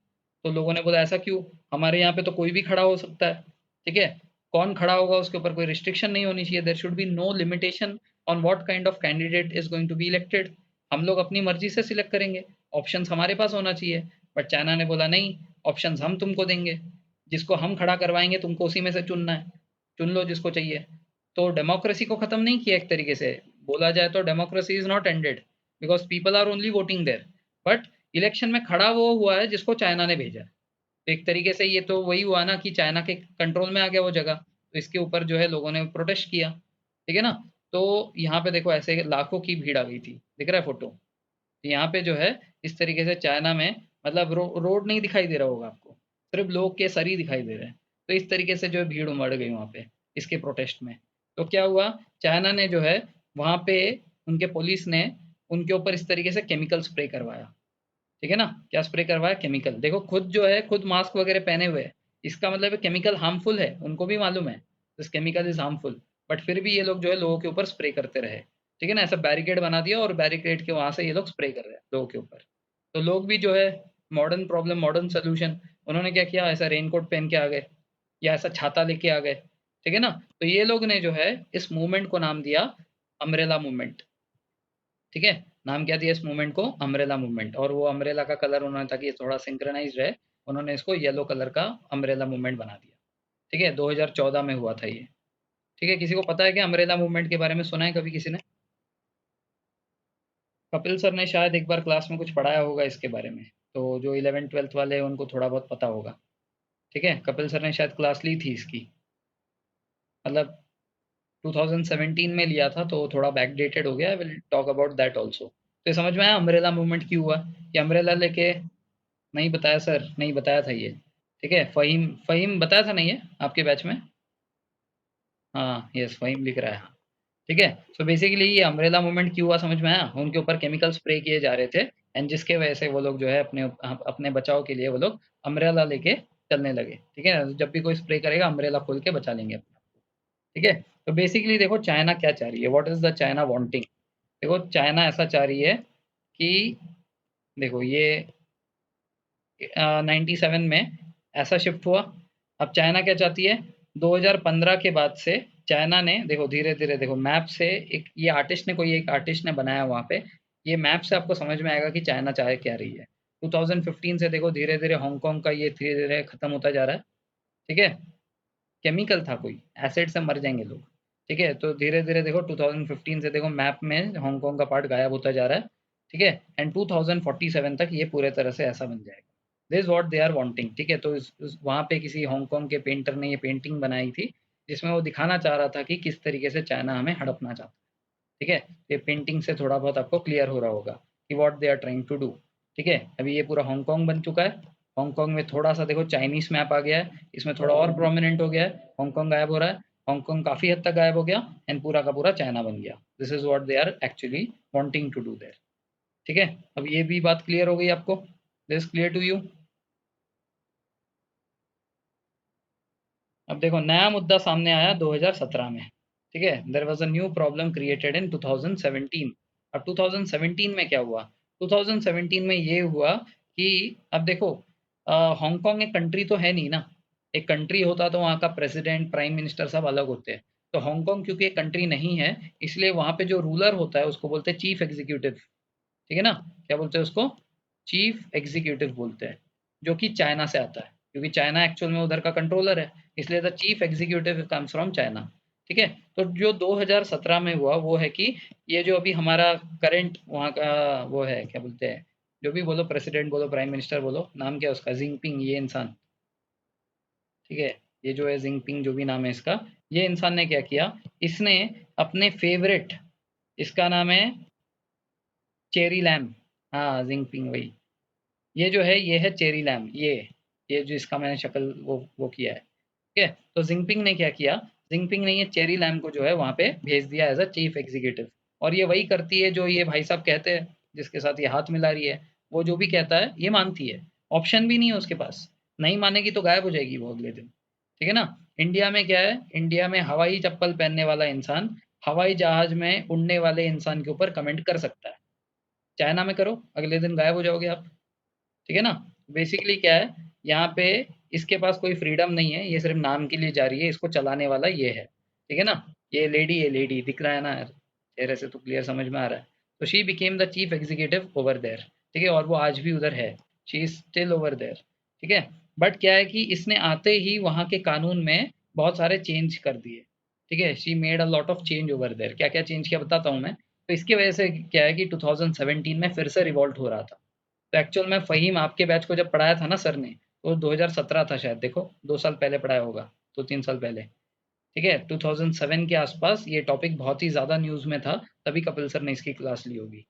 तो लोगों ने बोला ऐसा क्यों, हमारे यहाँ पे तो कोई भी खड़ा हो सकता है। ठीक है, कौन खड़ा होगा उसके ऊपर कोई रिस्ट्रिक्शन नहीं होनी चाहिए, there should be no limitation on what kind of candidate is going to be elected. हम लोग अपनी मर्जी से सिलेक्ट करेंगे, ऑप्शंस हमारे पास होना चाहिए। बट चाइना ने बोला नहीं, ऑप्शंस हम तुमको देंगे, जिसको हम खड़ा करवाएंगे तुमको उसी में से चुनना है, चुन लो जिसको चाहिए। तो डेमोक्रेसी को खत्म नहीं किया एक तरीके से, बोला जाए तो democracy is not ended, because people are only voting there. But election में खड़ा वो हुआ है जिसको चाइना ने भेजा है। तो एक तरीके से ये तो वही हुआ ना कि चाइना के कंट्रोल में आ गया वो जगह, तो इसके ऊपर जो है लोगों ने प्रोटेस्ट किया, ठीक है ना। तो यहाँ पे देखो ऐसे लाखों की भीड़ आ गई थी, दिख रहा है फोटो। यहाँ पे जो है इस तरीके से चाइना में मतलब रोड नहीं दिखाई दे रहा होगा आपको, सिर्फ लोग के सर ही दिखाई दे रहे हैं। तो इस तरीके से जो है भीड़ उमड़ गई वहाँ पे इसके प्रोटेस्ट में। तो क्या हुआ, चाइना ने जो है वहाँ पे उनके पुलिस ने उनके ऊपर इस तरीके से केमिकल स्प्रे करवाया, ठीक है ना। क्या स्प्रे करवाया, केमिकल। देखो खुद जो है खुद मास्क वगैरह पहने हुए है, इसका मतलब केमिकल हार्मफुल है, उनको भी मालूम है this chemical is harmful, but फिर भी ये लोग जो है लोगों के ऊपर स्प्रे करते रहे, ठीक है ना। ऐसा बैरिकेड बना दिया और बैरिकेड के वहां से ये लोग स्प्रे कर रहे हैं लोगों के ऊपर। तो लोग भी जो है मॉडर्न प्रॉब्लम मॉडर्न सोल्यूशन, उन्होंने क्या किया, ऐसा रेनकोट पहन के आ गए या ऐसा छाता लेके आ गए, ठीक है ना। तो ये लोग ने जो है इस मूवमेंट को नाम दिया अम्ब्रेला मूवमेंट, ठीक है। नाम क्या दिया इस मूवमेंट को, अम्ब्रेला मूवमेंट। और वो अम्ब्रेला का कलर उन्होंने, ताकि ये थोड़ा सिंक्रोनाइज रहे, उन्होंने इसको येलो कलर का अम्ब्रेला मूवमेंट बना दिया, ठीक है। 2014 में हुआ था ये, ठीक है। किसी को पता है कि अम्ब्रेला मूवमेंट के बारे में सुना है कभी किसी ने? कपिल सर ने शायद एक बार क्लास में कुछ पढ़ाया होगा इसके बारे में, तो जो 11th 12th वाले हैं उनको थोड़ा बहुत पता होगा, ठीक है। कपिल सर ने शायद क्लास ली थी इसकी, मतलब 2017 में लिया था, तो थोड़ा बैकडेटेड हो गया। I will talk about that also. तो ये समझ में आया अम्ब्रेला मूवमेंट क्यों हुआ, कि अम्ब्रेला लेके, नहीं बताया सर, नहीं बताया था ये, ठीक है। फ़हीम फ़हीम बताया था नहीं है आपके बैच में? हाँ, यस फ़हीम लिख रहा है, हाँ, ठीक है। सो बेसिकली ये अम्ब्रेला मूवमेंट क्यों हुआ समझ में आया? उनके ऊपर केमिकल स्प्रे किए जा रहे थे एंड जिसके वजह से वो लोग जो है अपने बचाव के लिए वो लोग अम्ब्रेला लेके चलने लगे, ठीक है। जब भी कोई स्प्रे करेगा अम्ब्रेला खोल के बचा लेंगे अपना, ठीक है। तो बेसिकली देखो चाइना क्या चाह रही है, what is the China wanting. देखो चाइना ऐसा चाह रही है कि देखो ये 97 में ऐसा शिफ्ट हुआ। अब चाइना क्या चाहती है, 2015 के बाद से चाइना ने देखो धीरे-धीरे देखो मैप से, एक ये आर्टिस्ट ने, कोई एक आर्टिस्ट ने बनाया वहाँ पे, ये मैप से आपको समझ में आएगा कि चाइना चाह क्या रही है। 2015 से देखो धीरे-धीरे हांगकांग का ये धीरे-धीरे खत्म होता जा रहा है, ठीक है। केमिकल था कोई, एसिड से मर जाएँगे लोग, ठीक है। तो धीरे-धीरे देखो 2015 से देखो मैप में हांगकांग का पार्ट गायब होता जा रहा है, ठीक है। एंड 2047 तक ये पूरे तरह से ऐसा बन जाएगा। This what they are wanting, ठीक है। तो इस वहाँ पे किसी हांगकांग के पेंटर ने ये पेंटिंग बनाई थी, जिसमें वो दिखाना चाह रहा था कि किस तरीके से चाइना हमें हड़पना चाहता है, ठीक है। ये पेंटिंग से थोड़ा बहुत आपको क्लियर हो रहा होगा कि what they are trying to do, ठीक है। अभी ये पूरा हांगकांग बन चुका है, हांगकांग में थोड़ा सा देखो चाइनीज मैप आ गया है, इसमें थोड़ा और प्रोमिनेंट हो गया है, हांगकांग गायब हो रहा है, हांगकांग काफी हद तक गायब हो गया एंड पूरा का पूरा चाइना बन गया। This is what they are actually wanting to do there, ठीक है। अब ये भी बात क्लियर हो गई आपको, दिस क्लियर टू यू। अब देखो नया मुद्दा सामने आया 2017 में, ठीक है। There was a new problem created in 2017। अब 2017 में क्या हुआ, 2017 में ये हुआ कि अब देखो हांगकांग एक कंट्री तो है नहीं ना, एक कंट्री होता तो वहाँ का प्रेसिडेंट प्राइम मिनिस्टर सब अलग होते हैं। तो हांगकांग क्योंकि एक कंट्री नहीं है, इसलिए वहाँ पे जो रूलर होता है उसको बोलते हैं चीफ एग्जीक्यूटिव, ठीक है ना। क्या बोलते हैं उसको, चीफ एग्जीक्यूटिव बोलते हैं, जो कि चाइना से आता है, क्योंकि चाइना एक्चुअल में उधर का कंट्रोलर है, इसलिए the chief executive comes from China, ठीक है। तो जो 2017 में हुआ वो है कि ये जो अभी हमारा करंट वहाँ का वो है, क्या बोलते हैं, जो भी बोलो, प्रेसिडेंट बोलो, प्राइम मिनिस्टर बोलो, नाम क्या है उसका, जिनपिंग, ये इंसान, ठीक है। ये जो है जिनपिंग, जो भी नाम है इसका, ये इंसान ने क्या किया, इसने अपने फेवरेट, इसका नाम है चेरी लैम, हाँ जिनपिंग वही, ये जो है ये है चेरी लैम, ये जो इसका मैंने शक्ल वो किया है, ठीक है। तो जिनपिंग ने क्या किया, जिनपिंग ने ये चेरी लैम को जो है वहाँ पे भेज दिया एज अ चीफ एग्जीक्यूटिव। और ये वही करती है जो ये भाई साहब कहते हैं, जिसके साथ ये हाथ मिला रही है, वो जो भी कहता है ये मानती है, ऑप्शन भी नहीं है उसके पास, नहीं मानेगी तो गायब हो जाएगी वो अगले दिन, ठीक है ना। इंडिया में क्या है, इंडिया में हवाई चप्पल पहनने वाला इंसान हवाई जहाज में उड़ने वाले इंसान के ऊपर कमेंट कर सकता है, चाइना में करो अगले दिन गायब हो जाओगे आप, ठीक है ना। बेसिकली क्या है, यहाँ पे इसके पास कोई फ्रीडम नहीं है, ये सिर्फ नाम के लिए जा रही है, इसको चलाने वाला ये है, ठीक है ना। ये लेडी दिख रहा है ना यार, चेहरे से तो क्लियर समझ में आ रहा है। तो she became the chief executive over there, ठीक है। और वो आज भी उधर है, she is still over there, ठीक है। बट क्या है कि इसने आते ही वहाँ के कानून में बहुत सारे चेंज कर दिए, ठीक है। She made a lot of change over there, क्या क्या चेंज किया बताता हूँ मैं। तो इसकी वजह से क्या है कि 2017 में फिर से रिवॉल्ट हो रहा था। तो एक्चुअल में फ़हीम आपके बैच को जब पढ़ाया था ना सर ने, वो 2017 था शायद, देखो 2 साल पहले पढ़ाया होगा, 2-3 साल पहले, ठीक है? 2007 के आसपास ये टॉपिक बहुत ही ज़्यादा न्यूज़ में था, तभी कपिल सर ने इसकी क्लास ली होगी।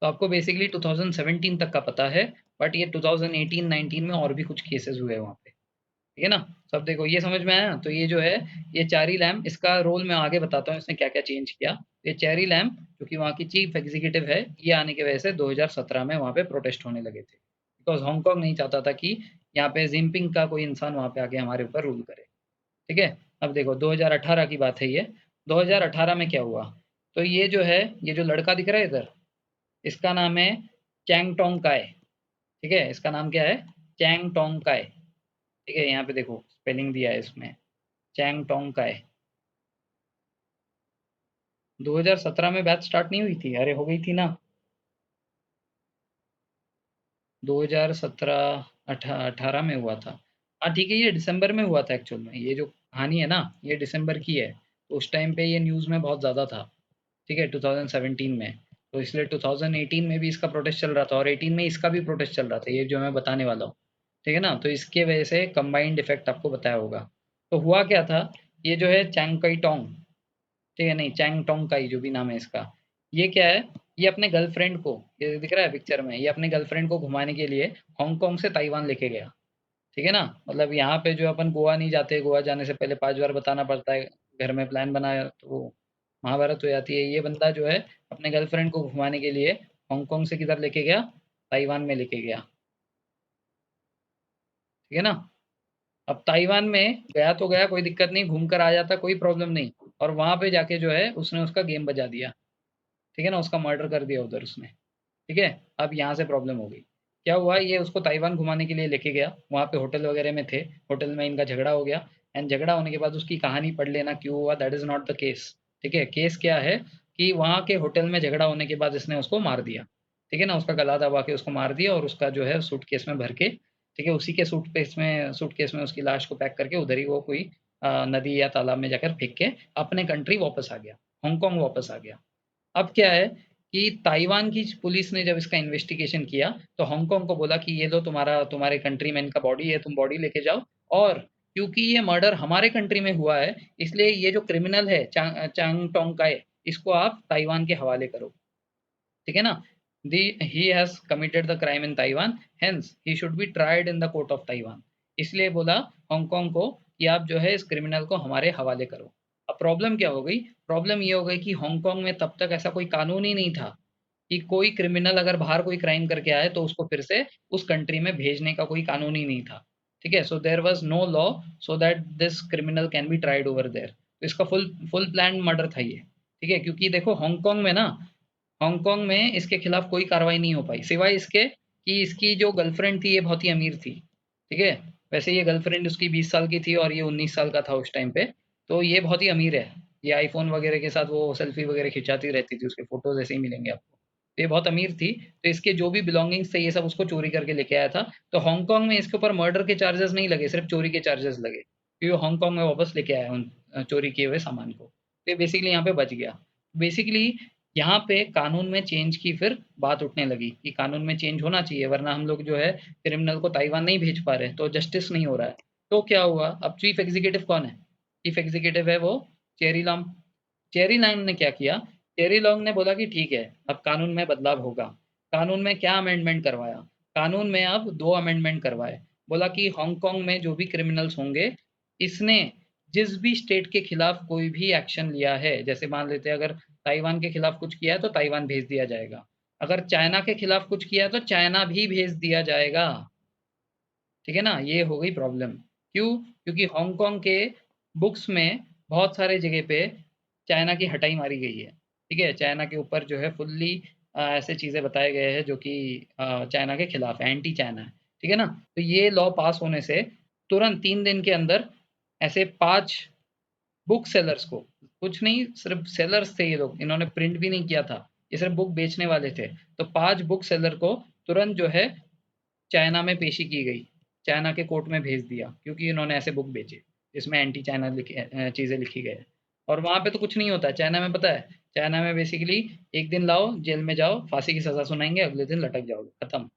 तो आपको बेसिकली 2017 तक का पता है, बट ये 2018-19 में और भी कुछ केसेस हुए वहाँ पे, ठीक है ना? सब देखो, ये समझ में आया? तो ये जो है, ये चैरी लैम, इसका रोल मैं आगे बताता हूँ, इसने क्या-क्या चेंज किया। ये चैरी लैम, जो कि वहाँ की चीफ एग्जीक्यूटिव है, ये आने की वजह से 2017 में वहाँ पे प्रोटेस्ट होने लगे थे। बिकॉज़ हांगकांग नहीं चाहता था कि यहाँ पे जिनपिंग का कोई इंसान वहाँ पे आके हमारे ऊपर रूल करे, ठीक है? अब देखो 2018 की बात है ये, 2018 में क्या हुआ? तो ये जो है, ये जो लड़का दिख रहा है इधर, इसका नाम है चैंग टोंग काय, ठीक है? इसका नाम क्या है? चैंग टोंग काय, ठीक है? यहाँ पे देखो स्पेलिंग दिया है इसमें, चैंग टोंग काय। 2017 में बैच स्टार्ट नहीं हुई थी? अरे हो गई थी ना, 2017 18 में हुआ था। हाँ ठीक है, ये दिसंबर में हुआ था एक्चुअल में, ये जो कहानी है ना, ये दिसंबर की है। तो उस टाइम पे ये न्यूज़ में बहुत ज़्यादा था, ठीक है, 2017 में। तो इसलिए 2018 में भी इसका प्रोटेस्ट चल रहा था, और 18 में इसका भी प्रोटेस्ट चल रहा था, ये जो मैं बताने वाला हूँ, ठीक है ना? तो इसके वजह से कंबाइंड इफेक्ट आपको बताया होगा। तो हुआ क्या था, ये जो है चैंग कई टोंग, ठीक है, नहीं चैंग टोंग काई जो भी नाम है इसका, ये क्या है, ये अपने गर्लफ्रेंड को, ये दिख रहा है पिक्चर में, ये अपने गर्लफ्रेंड को घुमाने के लिए हांगकांग से ताइवान लेके गया, ठीक है ना? मतलब यहाँ पे जो अपन गोवा नहीं जाते, गोवा जाने से पहले 5 बार बताना पड़ता है, घर में प्लान बनाया तो वो महाभारत हो जाती है। ये बंदा जो है अपने गर्लफ्रेंड को घुमाने के लिए हांगकांग से किधर लेके गया, ताइवान में लेके गया, ठीक है ना? अब ताइवान में गया तो गया, कोई दिक्कत नहीं, घूम कर आ जाता, कोई प्रॉब्लम नहीं, और वहां पे जाके जो है उसने उसका गेम बजा दिया, ठीक है ना? उसका मर्डर कर दिया उधर उसने, ठीक है? अब यहाँ से प्रॉब्लम हो गई। क्या हुआ, ये उसको ताइवान घुमाने के लिए लेके गया, वहाँ पे होटल वगैरह में थे, होटल में इनका झगड़ा हो गया, एंड झगड़ा होने के बाद उसकी कहानी पढ़ लेना क्यों हुआ, that is not the case, ठीक है? केस क्या है कि वहाँ के होटल में झगड़ा होने के बाद इसने उसको मार दिया, ठीक है ना? उसका गला दबा के उसको मार दिया, और उसका जो है सूटकेस में भर के, ठीक है, उसी के सूटकेस में उसकी लाश को पैक करके उधर ही वो कोई नदी या तालाब में जाकर फेंक के अपने कंट्री वापस आ गया, हांगकांग वापस आ गया। अब क्या है कि ताइवान की पुलिस ने जब इसका इन्वेस्टिगेशन किया, तो हांगकांग को बोला कि ये लो तुम्हारे कंट्री मैन का बॉडी है, तुम बॉडी लेके जाओ, और क्योंकि ये मर्डर हमारे कंट्री में हुआ है, इसलिए ये जो क्रिमिनल है चांग टोंग काई, इसको आप ताइवान के हवाले करो, ठीक है ना? The he has committed the crime in Taiwan, hence he should be tried in the court of Taiwan. इसलिए बोला हांगकांग को कि आप जो है इस क्रिमिनल को हमारे हवाले करो। अब प्रॉब्लम क्या हो गई, प्रॉब्लम ये हो गई कि हांगकांग में तब तक ऐसा कोई कानून ही नहीं था कि कोई क्रिमिनल अगर बाहर कोई क्राइम करके आए तो उसको फिर से उस कंट्री में भेजने का कोई कानून ही नहीं था, ठीक है? So there was no law so that this criminal can be tried over there. तो इसका फुल फुल प्लान मर्डर था ये, ठीक है? क्योंकि देखो हांगकांग में ना, हांगकांग में इसके खिलाफ कोई कार्रवाई नहीं हो पाई, सिवाय इसके कि इसकी जो गर्लफ्रेंड थी ये बहुत ही अमीर थी, ठीक है? वैसे ये गर्लफ्रेंड उसकी 20 साल की थी और ये 19 साल का था उस टाइम पे, तो ये बहुत ही अमीर है। ये आईफ़ोन वगैरह के साथ वो सेल्फी वगैरह खिंचाती रहती थी, उसके फ़ोटोज़ ऐसे ही मिलेंगे आपको। तो ये बहुत अमीर थी, तो इसके जो भी बिलॉन्गिंग्स थे ये सब उसको चोरी करके लेके आया था। तो हांगकांग में इसके ऊपर मर्डर के चार्जेस नहीं लगे, सिर्फ़ चोरी के चार्जेस लगे, क्योंकि वो हांगकांग में वापस लेके आया उन चोरी किए हुए सामान को। तो ये बेसिकली यहाँ पे बच गया। बेसिकली यहाँ पे कानून में चेंज की फिर बात उठने लगी कि कानून में चेंज होना चाहिए, वरना हम लोग जो है क्रिमिनल को ताइवान नहीं भेज पा रहे, तो जस्टिस नहीं हो रहा है। तो क्या हुआ, अब चीफ एग्जीक्यूटिव कौन है? चीफ एग्जीक्यूटिव है वो चेरी लॉन्ग। चेरी लॉन्ग ने क्या किया, चेरी लॉन्ग ने बोला कि ठीक है, अब कानून में बदलाव होगा। कानून में क्या अमेंडमेंट करवाया, कानून में अब 2 अमेंडमेंट करवाए। बोला कि हांगकांग में जो भी क्रिमिनल्स होंगे, इसने जिस भी स्टेट के खिलाफ कोई भी एक्शन लिया है, जैसे मान लेते हैं अगर ताइवान के खिलाफ कुछ किया है तो ताइवान भेज दिया जाएगा। अगर चाइना के खिलाफ कुछ किया है तो चाइना भी भेज दिया जाएगा। ठीक है ना? ये हो गई प्रॉब्लम। क्यों? क्योंकि हांगकांग के बुक्स में बहुत सारे जगह पे चाइना की हटाई मारी गई है। ठीक है? चाइना के ऊपर जो है फुल्ली ऐसे चीज़ें बताए गए हैं जो कि चाइना के खिलाफ है, एंटी चाइना है। ठीक है ना? तो ये लॉ पास होने से तुरंत 3 दिन के अंदर ऐसे 5 बुक सेलर्स को, कुछ नहीं सिर्फ सेलर्स थे ये लोग, इन्होंने प्रिंट भी नहीं किया था, ये सिर्फ बुक बेचने वाले थे। तो 5 बुक सेलर को तुरंत जो है चाइना में पेशी की गई, चाइना के कोर्ट में भेज दिया, क्योंकि इन्होंने ऐसे बुक बेचे जिसमें एंटी चाइना चीज़ें लिखी गई है। और वहाँ पे तो कुछ नहीं होता है चाइना में, पता है? चाइना में बेसिकली एक दिन लाओ, जेल में जाओ, फांसी की सज़ा सुनाएंगे, अगले दिन लटक जाओगे, खत्म।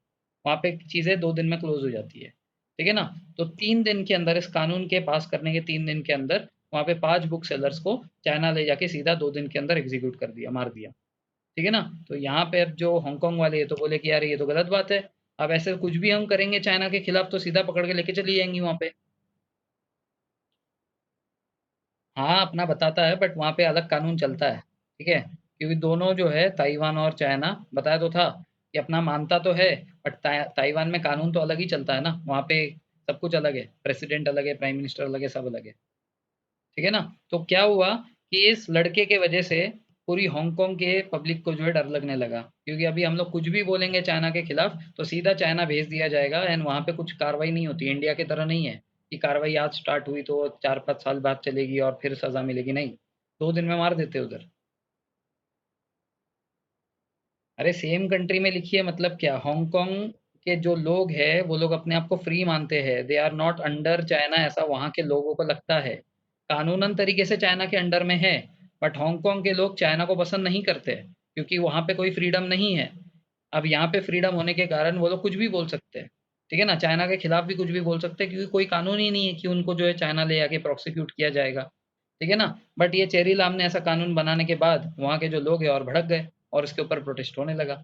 वहाँ पे चीज़ें 2 दिन में क्लोज हो जाती है। ठीक है ना। तो 3 दिन के अंदर, इस कानून के पास करने के 3 दिन के अंदर वहाँ पे 5 बुक सेलर्स को चाइना ले जाके सीधा 2 दिन के अंदर एग्जीक्यूट कर दिया, मार दिया। ठीक है ना। तो यहाँ पे अब जो हांगकांग वाले ये तो बोले कि यार ये तो गलत बात है, अब ऐसे कुछ भी हम करेंगे चाइना के खिलाफ तो सीधा पकड़ के लेके चली जाएंगी वहाँ पे। हाँ, अपना बताता है बट वहाँ पे अलग कानून चलता है, ठीक है? क्योंकि दोनों जो है ताइवान और चाइना, बताया तो था कि अपना मानता तो है, बट ताइवान में कानून तो अलग ही चलता है ना, वहाँ पे सब कुछ अलग है, प्रेसिडेंट अलग है, प्राइम मिनिस्टर अलग है, सब अलग है, ठीक है ना? तो क्या हुआ कि इस लड़के के वजह से पूरी हांगकांग के पब्लिक को जो है डर लगने लगा, क्योंकि अभी हम लोग कुछ भी बोलेंगे चाइना के खिलाफ तो सीधा चाइना भेज दिया जाएगा एंड वहाँ पे कुछ कार्रवाई नहीं होती, इंडिया की तरह नहीं है कि कार्रवाई आज स्टार्ट हुई तो 4-5 साल बाद चलेगी और फिर सजा मिलेगी, नहीं, 2 दिन में मार देते उधर। अरे सेम कंट्री में लिखिए, मतलब क्या, हांगकांग के जो लोग हैं वो लोग अपने आप को फ्री मानते हैं, they are not under China, ऐसा वहाँ के लोगों को लगता है। कानूनन तरीके से चाइना के अंडर में है, बट हांगकांग के लोग चाइना को पसंद नहीं करते क्योंकि वहाँ पे कोई फ्रीडम नहीं है। अब यहाँ पे फ्रीडम होने के कारण वो लोग कुछ भी बोल सकते हैं, ठीक है ना, चाइना के खिलाफ भी कुछ भी बोल सकते हैं क्योंकि कोई कानून ही नहीं है कि उनको जो है चाइना ले आके प्रोसिक्यूट किया जाएगा, ठीक है ना। बट ये चेरी लाम ने ऐसा कानून बनाने के बाद वहाँ के जो लोग हैं और भड़क गए और इसके ऊपर प्रोटेस्ट होने लगा।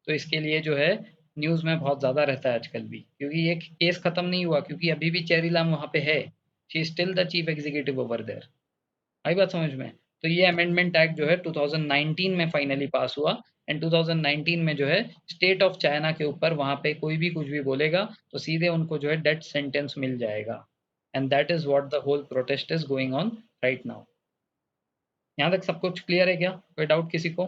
तो इसके लिए जो है न्यूज़ में बहुत ज़्यादा रहता है आजकल भी, क्योंकि ये केस खत्म नहीं हुआ, क्योंकि अभी भी चेरी लाम वहाँ पे है, she is still the chief executive over there. आई बात समझ में? तो ये अमेंडमेंट एक्ट जो है 2019 में फाइनली पास हुआ एंड 2019 में जो है स्टेट ऑफ चाइना के ऊपर वहाँ पे कोई भी कुछ भी बोलेगा तो सीधे उनको जो है डेथ सेंटेंस मिल जाएगा। And that is what the whole protest is going on right now. यहाँ तक सब कुछ क्लियर है क्या? कोई डाउट किसी को?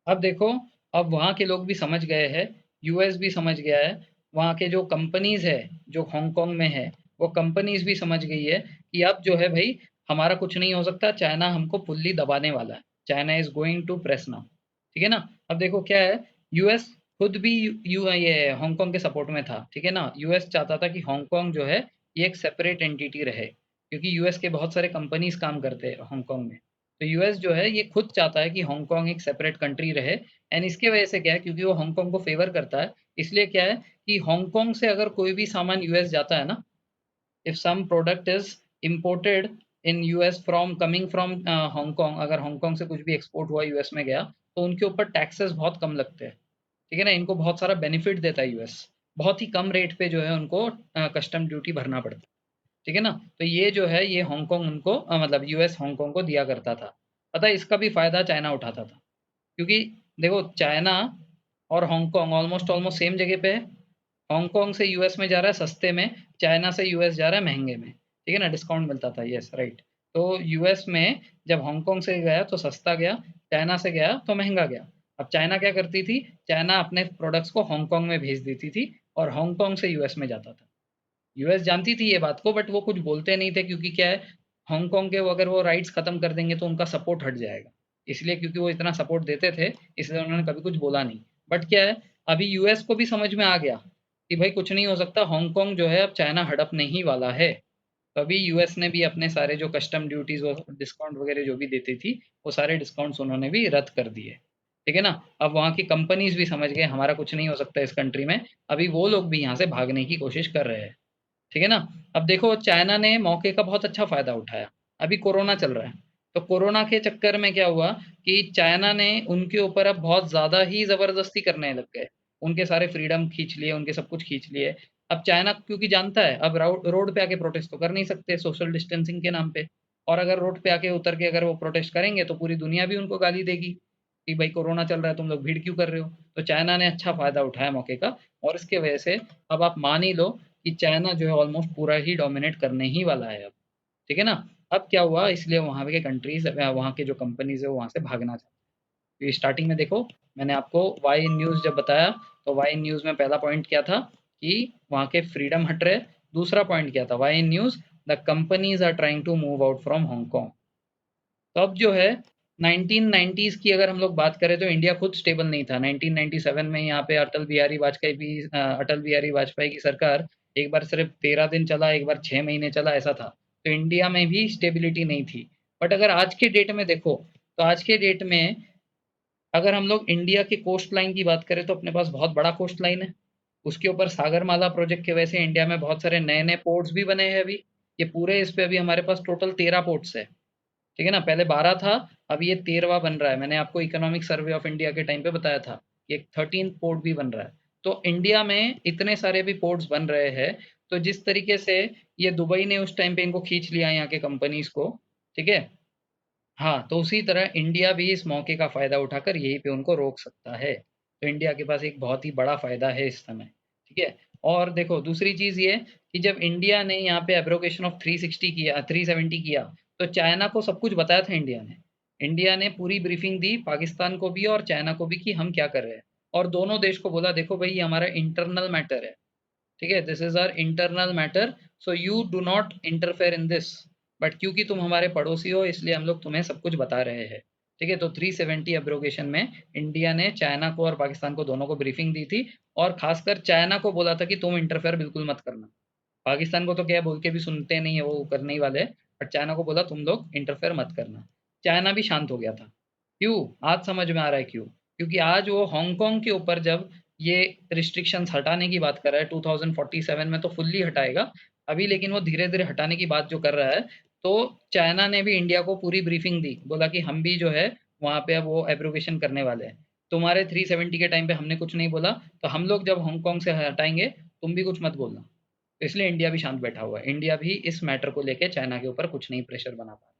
अब देखो, अब वहाँ के लोग भी समझ गए हैं, यूएस भी समझ गया है, वहाँ के जो कंपनीज़ है, जो हांगकांग में है, वो कंपनीज़ भी समझ गई है कि अब जो है भई हमारा कुछ नहीं हो सकता, चाइना हमको फुल्ली दबाने वाला है। China is going to press now, ठीक है ना? अब देखो क्या है, यूएस खुद भी ये हांगकांग के सपोर्ट में था, ठीक है ना? यूएस चाहता था कि हांगकांग जो है ये एक सेपरेट एंटिटी रहे, क्योंकि यूएस के बहुत सारे कंपनीज़ काम करते हैं हांगकांग में। तो यूएस जो है ये खुद चाहता है कि हांगकांग एक सेपरेट कंट्री रहे एंड इसके वजह से क्या है, क्योंकि वो हांगकांग को फेवर करता है, इसलिए क्या है कि हांगकांग से अगर कोई भी सामान यूएस जाता है ना, if some product is imported in US from coming from Hong, अगर हांगकांग से कुछ भी एक्सपोर्ट हुआ यूएस में गया तो उनके ऊपर टैक्सेस बहुत कम लगते हैं, ठीक है ना, इनको बहुत सारा बेनिफिट देता है यूएस, बहुत ही कम रेट पे जो है उनको कस्टम ड्यूटी भरना पड़ता है, ठीक है ना। तो ये जो है ये हांगकांग उनको मतलब यूएस हांगकांग को दिया करता था। पता है इसका भी फ़ायदा चाइना उठाता था, क्योंकि देखो चाइना और हांगकांग ऑलमोस्ट ऑलमोस्ट सेम जगह पे है। हांगकांग से यूएस में जा रहा है सस्ते में, चाइना से यूएस जा रहा है महँगे में, ठीक है ना, डिस्काउंट मिलता था, यस राइट। तो यूएस में जब हांगकांग से गया तो सस्ता गया, चाइना से गया तो महँगा गया। अब चाइना क्या करती थी, चाइना अपने प्रोडक्ट्स को हांगकांग में भेज देती थी और हांगकांग से यूएस में जाता था। यूएस जानती थी ये बात को बट वो कुछ बोलते नहीं थे, क्योंकि क्या है, हांगकांग के वो अगर वो राइट्स खत्म कर देंगे तो उनका सपोर्ट हट जाएगा, इसलिए क्योंकि वो इतना सपोर्ट देते थे इसलिए उन्होंने कभी कुछ बोला नहीं। बट क्या है, अभी यूएस को भी समझ में आ गया कि भाई कुछ नहीं हो सकता, हांगकांग जो है अब चाइना हड़पने ही वाला है। तो अभी यूएस ने भी अपने सारे जो कस्टम ड्यूटीज और डिस्काउंट वगैरह जो भी देती थी वो सारे डिस्काउंट्स उन्होंने भी रद्द कर दिए, ठीक है ना। अब वहाँ की कंपनीज भी समझ गए हमारा कुछ नहीं हो सकता इस कंट्री में, अभी वो लोग भी यहाँ से भागने की कोशिश कर रहे हैं, ठीक है ना। अब देखो चाइना ने मौके का बहुत अच्छा फ़ायदा उठाया, अभी कोरोना चल रहा है, तो कोरोना के चक्कर में क्या हुआ कि चाइना ने उनके ऊपर अब बहुत ज़्यादा ही ज़बरदस्ती करने लग गए, उनके सारे फ्रीडम खींच लिए, उनके सब कुछ खींच लिए। अब चाइना क्योंकि जानता है अब रोड पे आके प्रोटेस्ट तो कर नहीं सकते सोशल डिस्टेंसिंग के नाम पे, और अगर रोड पे आके उतर के अगर वो प्रोटेस्ट करेंगे तो पूरी दुनिया भी उनको गाली देगी कि भाई कोरोना चल रहा है तुम लोग भीड़ क्यों कर रहे हो। तो चाइना ने अच्छा फ़ायदा उठाया मौके का, और इसके वजह से अब आप मान ही लो कि चाइना जो है ऑलमोस्ट पूरा ही डोमिनेट करने ही वाला है अब, ठीक है ना। अब क्या हुआ, इसलिए वहाँ के कंट्रीज़ वहाँ के जो कंपनीज़ है वो वहाँ से भागना चाहती है। तो स्टार्टिंग में देखो मैंने आपको वाई न्यूज़ जब बताया तो वाई न्यूज़ में पहला पॉइंट क्या था कि वहाँ के फ्रीडम हट रहे, दूसरा पॉइंट क्या था, why news the companies are trying to move out from Hong. तो अब जो है 1990s की अगर हम लोग बात करें तो इंडिया खुद स्टेबल नहीं था। 1997 में यहाँ पे अटल बिहारी वाजपेयी की सरकार एक बार सिर्फ 13 दिन चला, एक बार 6 महीने चला, ऐसा था। तो इंडिया में भी स्टेबिलिटी नहीं थी। बट अगर आज के डेट में देखो तो आज के डेट में अगर हम लोग इंडिया के कोस्ट लाइन की बात करें तो अपने पास बहुत बड़ा कोस्ट लाइन है, उसके ऊपर सागरमाला प्रोजेक्ट की वजह से इंडिया में बहुत सारे नए-नए पोर्ट्स भी बने हैं अभी। ये पूरे इस पे अभी हमारे पास टोटल 13 पोर्ट्स है, ठीक है ना? पहले 12 था, अब ये 13वां बन रहा है। मैंने आपको इकोनॉमिक सर्वे ऑफ इंडिया के टाइम पे बताया था, कि एक 13th पोर्ट भी बन रहा है। तो इंडिया में इतने सारे भी पोर्ट्स बन रहे हैं, तो जिस तरीके से ये दुबई ने उस टाइम पे इनको खींच लिया यहाँ के कंपनीज़ को, ठीक है? हाँ, तो उसी तरह इंडिया भी इस मौके का फ़ायदा उठाकर यहीं पे उनको रोक सकता है। तो इंडिया के पास एक बहुत ही बड़ा फ़ायदा है इस समय, ठीक है? और देखो दूसरी चीज़ ये कि जब इंडिया ने यहाँ पे एब्रोगेशन ऑफ 360 किया 370 किया, तो चाइना को सब कुछ बताया था इंडिया ने। इंडिया ने पूरी ब्रीफिंग दी पाकिस्तान को भी और चाइना को भी कि हम क्या कर रहे हैं। और दोनों देश को बोला देखो भई ये हमारा इंटरनल मैटर है। ठीक है, this is our internal matter, so you do not interfere in this, but क्योंकि तुम हमारे पड़ोसी हो इसलिए हम लोग तुम्हें सब कुछ बता रहे हैं। ठीक है, तो 370 एब्रोगेशन में इंडिया ने चाइना को और पाकिस्तान को दोनों को ब्रीफिंग दी थी, और खासकर चाइना को बोला था कि तुम इंटरफेयर बिल्कुल मत करना। पाकिस्तान को तो क्या बोल के भी सुनते नहीं है, वो करने ही वाले, बट चाइना को बोला तुम लोग इंटरफेयर मत करना। चाइना भी शांत हो गया था। क्यों? आज समझ में आ रहा है क्यों। क्योंकि आज वो हांगकांग के ऊपर जब ये रिस्ट्रिक्शंस हटाने की बात कर रहा है 2047 में, तो फुल्ली हटाएगा अभी, लेकिन वो धीरे धीरे हटाने की बात जो कर रहा है, तो चाइना ने भी इंडिया को पूरी ब्रीफिंग दी, बोला कि हम भी जो है वहाँ पे अब वो एब्रोगेशन करने वाले हैं। तुम्हारे 370 के टाइम पे हमने कुछ नहीं बोला, तो हम लोग जब हांगकांग से हटाएंगे तुम भी कुछ मत बोलना। तो इसलिए इंडिया भी शांत बैठा हुआ है। इंडिया भी इस मैटर को लेके चाइना के ऊपर कुछ नहीं प्रेशर बना पा रहा।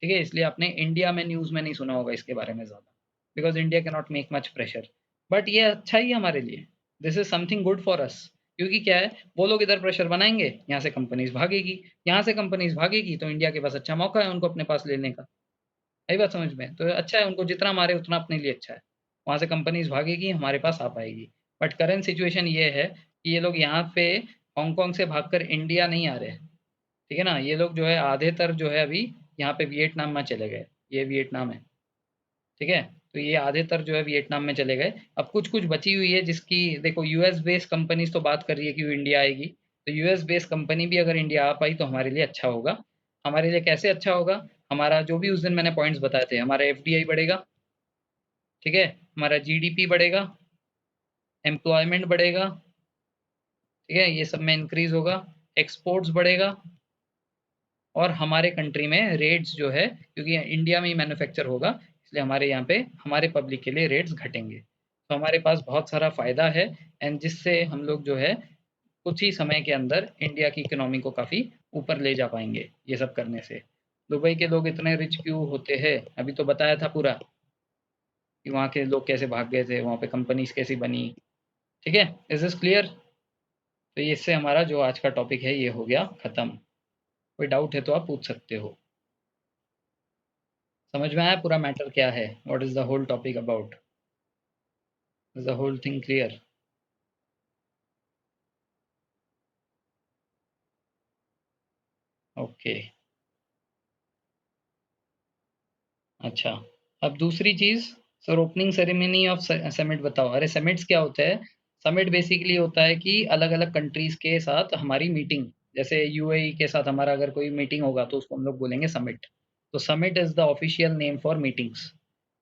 ठीक है, इसलिए आपने इंडिया में न्यूज़ में नहीं सुना होगा इसके बारे में ज़्यादा, because India can not make much pressure. But ये अच्छा ही है हमारे लिए, this is something good for us. क्योंकि क्या है, वो लोग इधर प्रेशर बनाएँगे, यहाँ से कंपनीज़ भागेगी, यहाँ से कंपनीज़ भागेगी तो इंडिया के पास अच्छा मौका है उनको अपने पास लेने का। आई बात समझ में? तो अच्छा है, उनको जितना मारे उतना अपने लिए अच्छा है। वहाँ से कंपनीज़ भागेगी, हमारे पास आ पाएगी। बट करंट सिचुएशन ये है कि ये लोग यहाँ पे हांगकांग से भागकर इंडिया नहीं आ रहे हैं। ठीक है ना? ये लोग जो है आधे-तर जो है अभी यहाँ पे वियतनाम में चले गए। ये वियतनाम है, ठीक है? तो ये आधे-तर जो है वियतनाम में चले गए। अब कुछ-कुछ बची हुई है जिसकी देखो यूएस बेस्ड कंपनीज़ तो बात कर रही है कि वो इंडिया आएगी। तो यूएस बेस्ड कंपनी भी अगर इंडिया आ पाई तो हमारे लिए अच्छा होगा। हमारे लिए कैसे अच्छा होगा? हमारा जो भी उस दिन मैंने पॉइंट्स बताए थे, हमारा एफडीआई बढ़ेगा, ठीक है? हमारा जीडीपी बढ़ेगा, एम्प्लॉयमेंट बढ़ेगा, ठीक है? ये सब में इंक्रीज़ होगा, एक्सपोर्ट्स बढ़ेगा, और हमारे कंट्री में रेट्स जो है, क्योंकि इंडिया में ही मैन्युफैक्चर होगा, इसलिए हमारे यहाँ पे हमारे पब्लिक के लिए रेट्स घटेंगे। तो हमारे पास बहुत सारा फ़ायदा है, एंड जिससे हम लोग जो है कुछ ही समय के अंदर इंडिया की इकोनॉमी को काफ़ी ऊपर ले जा पाएँगे, ये सब करने से। दुबई के लोग इतने रिच क्यों होते हैं? अभी तो बताया था पूरा कि वहाँ के लोग कैसे भाग गए थे, वहाँ पे कंपनीज़ कैसी बनी। ठीक है? Is this clear? तो इससे हमारा जो आज का टॉपिक है ये हो गया खत्म। कोई डाउट है तो आप पूछ सकते हो। समझ में आया पूरा मैटर क्या है? What is the whole topic about? Is the whole thing clear? Okay, अच्छा। अब दूसरी चीज़, sir opening ceremony of summit बताओ। अरे समिट्स क्या होता है? समिट बेसिकली होता है कि अलग-अलग कंट्रीज़ के साथ हमारी मीटिंग, जैसे यूएई के साथ हमारा अगर कोई मीटिंग होगा तो उसको हम लोग बोलेंगे समिट। तो summit is the official name for meetings.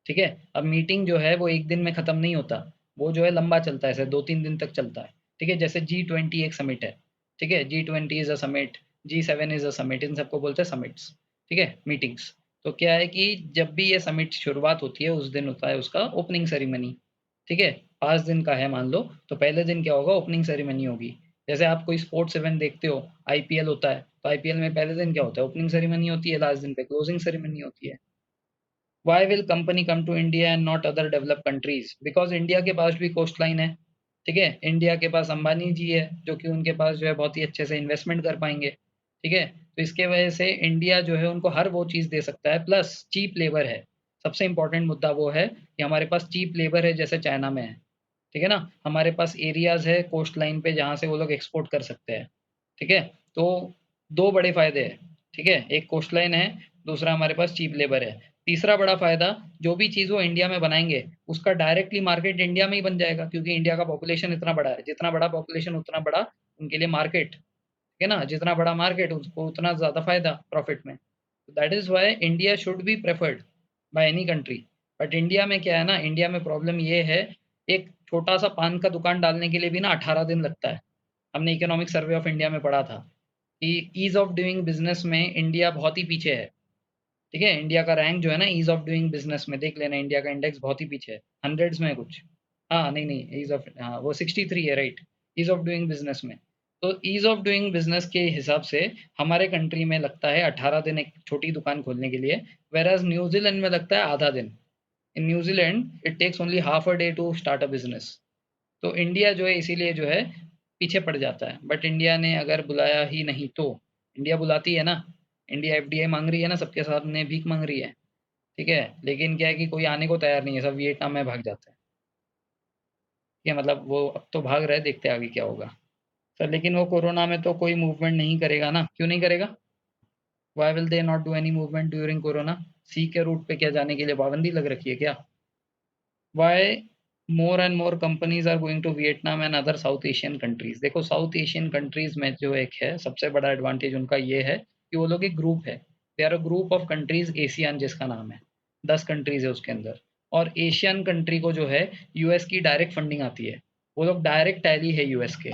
ठीक है? अब मीटिंग जो है वो एक दिन में ख़त्म नहीं होता, वो जो है लंबा चलता है, ऐसे 2-3 दिन तक चलता है। ठीक है? जैसे जी20 एक समिट है, ठीक है? जी20 is a summit, G seven is a summit, इन सबको बोलते हैं समिट्स, ठीक है? मीटिंग्स। तो क्या है कि जब भी ये समिट शुरुआत होती है, उस दिन होता है उसका ओपनिंग सेरेमनी, ठीक है? 5 दिन का है मान लो, तो पहले दिन क्या होगा, ओपनिंग सेरेमनी होगी। जैसे आप कोई स्पोर्ट्स इवेंट देखते हो, आईपीएल होता है, तो आईपीएल में पहले दिन क्या होता है, ओपनिंग सेरेमनी होती है, लास्ट दिन पे क्लोजिंग सेरेमनी होती है। Why will company come to India and not other developed countries? Because India के पास भी कोस्ट लाइन है, ठीक है? इंडिया के पास अंबानी जी है जो कि उनके पास जो है बहुत ही अच्छे से इन्वेस्टमेंट कर पाएंगे, ठीक है? तो इसके वजह से इंडिया जो है उनको हर वो चीज़ दे सकता है, प्लस चीप लेबर है। सबसे इंपॉर्टेंट मुद्दा वो है कि हमारे पास चीप लेबर है, जैसे चाइना में है, ठीक है ना? हमारे पास एरियाज है कोस्ट लाइन पे जहाँ से वो लोग एक्सपोर्ट कर सकते हैं, ठीक है? तो दो बड़े फायदे हैं, ठीक है? एक कोस्ट लाइन है, दूसरा हमारे पास चीप लेबर है। तीसरा बड़ा फ़ायदा, जो भी चीज़ वो इंडिया में बनाएँगे, उसका डायरेक्टली मार्केट इंडिया में ही बन जाएगा, क्योंकि इंडिया का पॉपुलेशन इतना बड़ा है। जितना बड़ा पॉपुलेशन उतना बड़ा उनके लिए मार्केट, ठीक है ना? जितना बड़ा मार्केट उसको उतना ज़्यादा फ़ायदा प्रॉफ़िट में। That is why India should be preferred by any country. But India में क्या है ना, इंडिया में प्रॉब्लम ये है, एक छोटा सा पान का दुकान डालने के लिए भी ना 18 दिन लगता है। हमने इकोनॉमिक सर्वे ऑफ इंडिया में पढ़ा था कि ईज ऑफ डूइंग बिजनेस में इंडिया बहुत ही पीछे है। ठीक है, इंडिया का रैंक जो है ना ईज ऑफ डूइंग बिजनेस में, देख लेना, इंडिया का इंडेक्स बहुत ही पीछे है, हंड्रेड्स में है कुछ। हाँ नहीं नहीं, ईज ऑफ, हाँ वो 63 है, right, ease of doing business में। तो ईज ऑफ डूइंग बिजनेस के हिसाब से हमारे कंट्री में लगता है 18 दिन एक छोटी दुकान खोलने के लिए, वेराज न्यूजीलैंड में लगता है आधा दिन। In New Zealand it takes only half a day to start a business. तो इंडिया जो है इसीलिए जो है पीछे पड़ जाता है। बट इंडिया ने अगर बुलाया ही नहीं तो, इंडिया बुलाती है ना, इंडिया एफडीआई मांग रही है ना, सबके सामने भीख मांग रही है। ठीक है, लेकिन क्या है कि कोई आने को तैयार नहीं है, सब वियतनाम में भाग जाते हैं। ठीक है, मतलब वो अब तो भाग रहे, देखते हैं आगे क्या होगा। सर लेकिन वो कोरोना में तो कोई मूवमेंट नहीं करेगा ना, क्यों नहीं करेगा? Why will they not do any movement during corona? Sea के रूट पे क्या जाने के लिए पाबंदी लग रखी है क्या? Why more and more companies are going to Vietnam and other South Asian countries? देखो साउथ एशियन कंट्रीज में जो एक है सबसे बड़ा एडवांटेज उनका ये है कि वो लोग एक ग्रुप है, they are a group of countries, Asian जिसका नाम है, 10 कंट्रीज है उसके अंदर। और एशियन कंट्री को जो है यूएस की डायरेक्ट फंडिंग आती है, वो लोग डायरेक्ट टैली है यूएस के।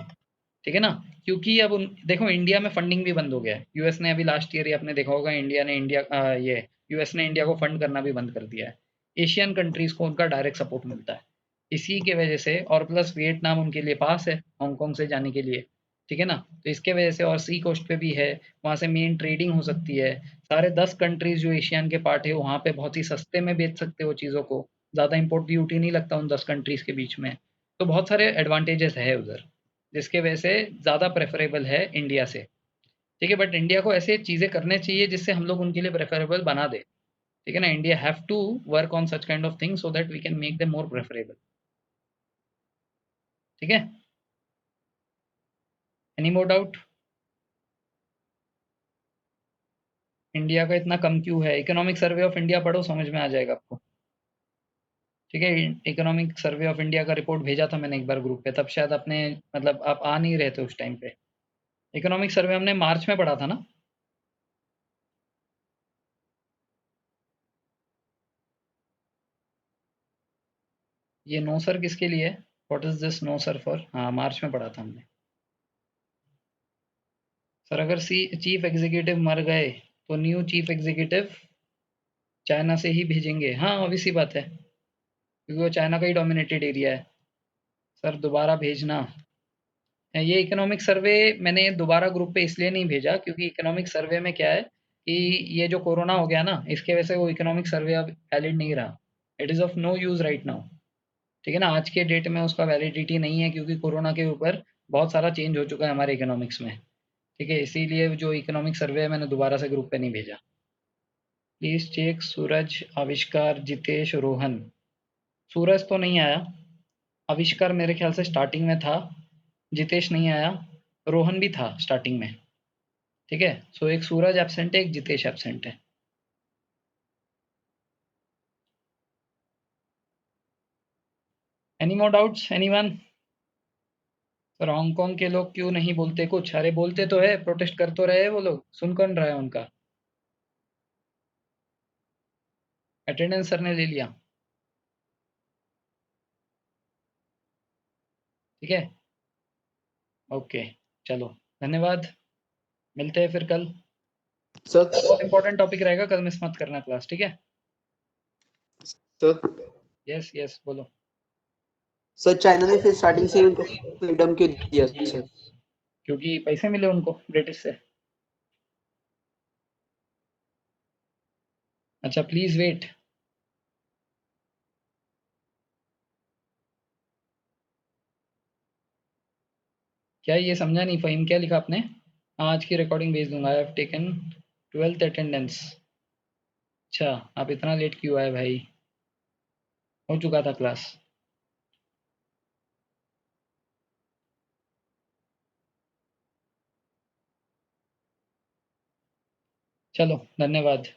ठीक है ना, क्योंकि अब देखो इंडिया में फंडिंग भी बंद हो गया है, यूएस ने अभी लास्ट ईयर ही आपने देखा होगा, ये यूएस ने इंडिया को फंड करना भी बंद कर दिया है। एशियन कंट्रीज को उनका डायरेक्ट सपोर्ट मिलता है, इसी के वजह से, और प्लस वियतनाम उनके लिए पास है हांगकांग से जाने के लिए। ठीक है ना, तो इसके वजह से, और सी कोस्ट पे भी है, वहाँ से मेन ट्रेडिंग हो सकती है। सारे 10 कंट्रीज जो एशियन के पार्ट है वहाँ पे बहुत ही सस्ते में बेच सकते हो चीज़ों को, ज़्यादा इम्पोर्ट ड्यूटी नहीं लगता उन 10 कंट्रीज के बीच में। तो बहुत सारे एडवांटेजेस है उधर, जिसके वजह से ज़्यादा प्रेफरेबल है इंडिया से। ठीक है, बट इंडिया को ऐसे चीज़ें करने चाहिए जिससे हम लोग उनके लिए प्रेफरेबल बना दे। ठीक है ना, India have to work on such kind of things so that we can make them more preferable. ठीक है, एनी मोर डाउट? इंडिया का इतना कम क्यों है? इकोनॉमिक सर्वे ऑफ इंडिया पढ़ो, समझ में आ जाएगा आपको। ठीक है, इकोनॉमिक सर्वे ऑफ इंडिया का रिपोर्ट भेजा था मैंने एक बार ग्रुप पे, तब शायद अपने, मतलब आप आ नहीं रहे थे उस टाइम पे। इकोनॉमिक सर्वे हमने मार्च में पढ़ा था ना। ये नो सर किसके लिए है? What is this no sir for? हाँ मार्च में पढ़ा था हमने। सर अगर चीफ एग्जीक्यूटिव मर गए तो न्यू चीफ एग्जीक्यूटिव चाइना से ही भेजेंगे। हाँ ऑब्वियस सी बात है, क्योंकि वो चाइना का ही डोमिनेटेड एरिया है। सर दोबारा भेजना, ये इकोनॉमिक सर्वे मैंने दोबारा ग्रुप पे इसलिए नहीं भेजा क्योंकि इकोनॉमिक सर्वे में क्या है कि ये जो कोरोना हो गया ना, इसके वजह से वो इकोनॉमिक सर्वे अब वैलिड नहीं रहा। It is of no use right now. ठीक है ना, आज के डेट में उसका वैलिडिटी नहीं है, क्योंकि कोरोना के ऊपर बहुत सारा चेंज हो चुका है हमारे इकोनॉमिक्स में। ठीक है, इसीलिए जो इकोनॉमिक सर्वे है मैंने दोबारा से ग्रुप पे नहीं भेजा। प्लीज चेक सूरज, आविष्कार, जितेश, रोहन। सूरज तो नहीं आया, आविष्कार मेरे ख्याल से स्टार्टिंग में था, जितेश नहीं आया, रोहन भी था स्टार्टिंग में। ठीक है, सो एक सूरज एब्सेंट है, एक जितेश एब्सेंट है। Any more doubts anyone? Sir Hong Kong के लोग क्यों नहीं बोलते कुछ? अरे बोलते तो है, प्रोटेस्ट कर तो रहे, वो लोग सुन कौन रहा है उनका? अटेंडेंस सर ने ले लिया। ठीक है, ओके, चलो, धन्यवाद, मिलते हैं फिर कल। सर बहुत इंपॉर्टेंट टॉपिक रहेगा, कल मिस मत करना क्लास, ठीक है? सर यस यस बोलो। सर चाइना ने फिर स्टार्टिंग से ही उनको फ्रीडम क्यों दिया सर? क्योंकि पैसे मिले उनको ब्रिटिश से। अच्छा प्लीज वेट। क्या ये समझा नहीं, फ़हीम क्या लिखा आपने? हाँ, आज की रिकॉर्डिंग भेज दूंगा। I have taken 12th attendance. अच्छा, आप इतना लेट क्यों आए भाई? हो चुका था क्लास। चलो धन्यवाद।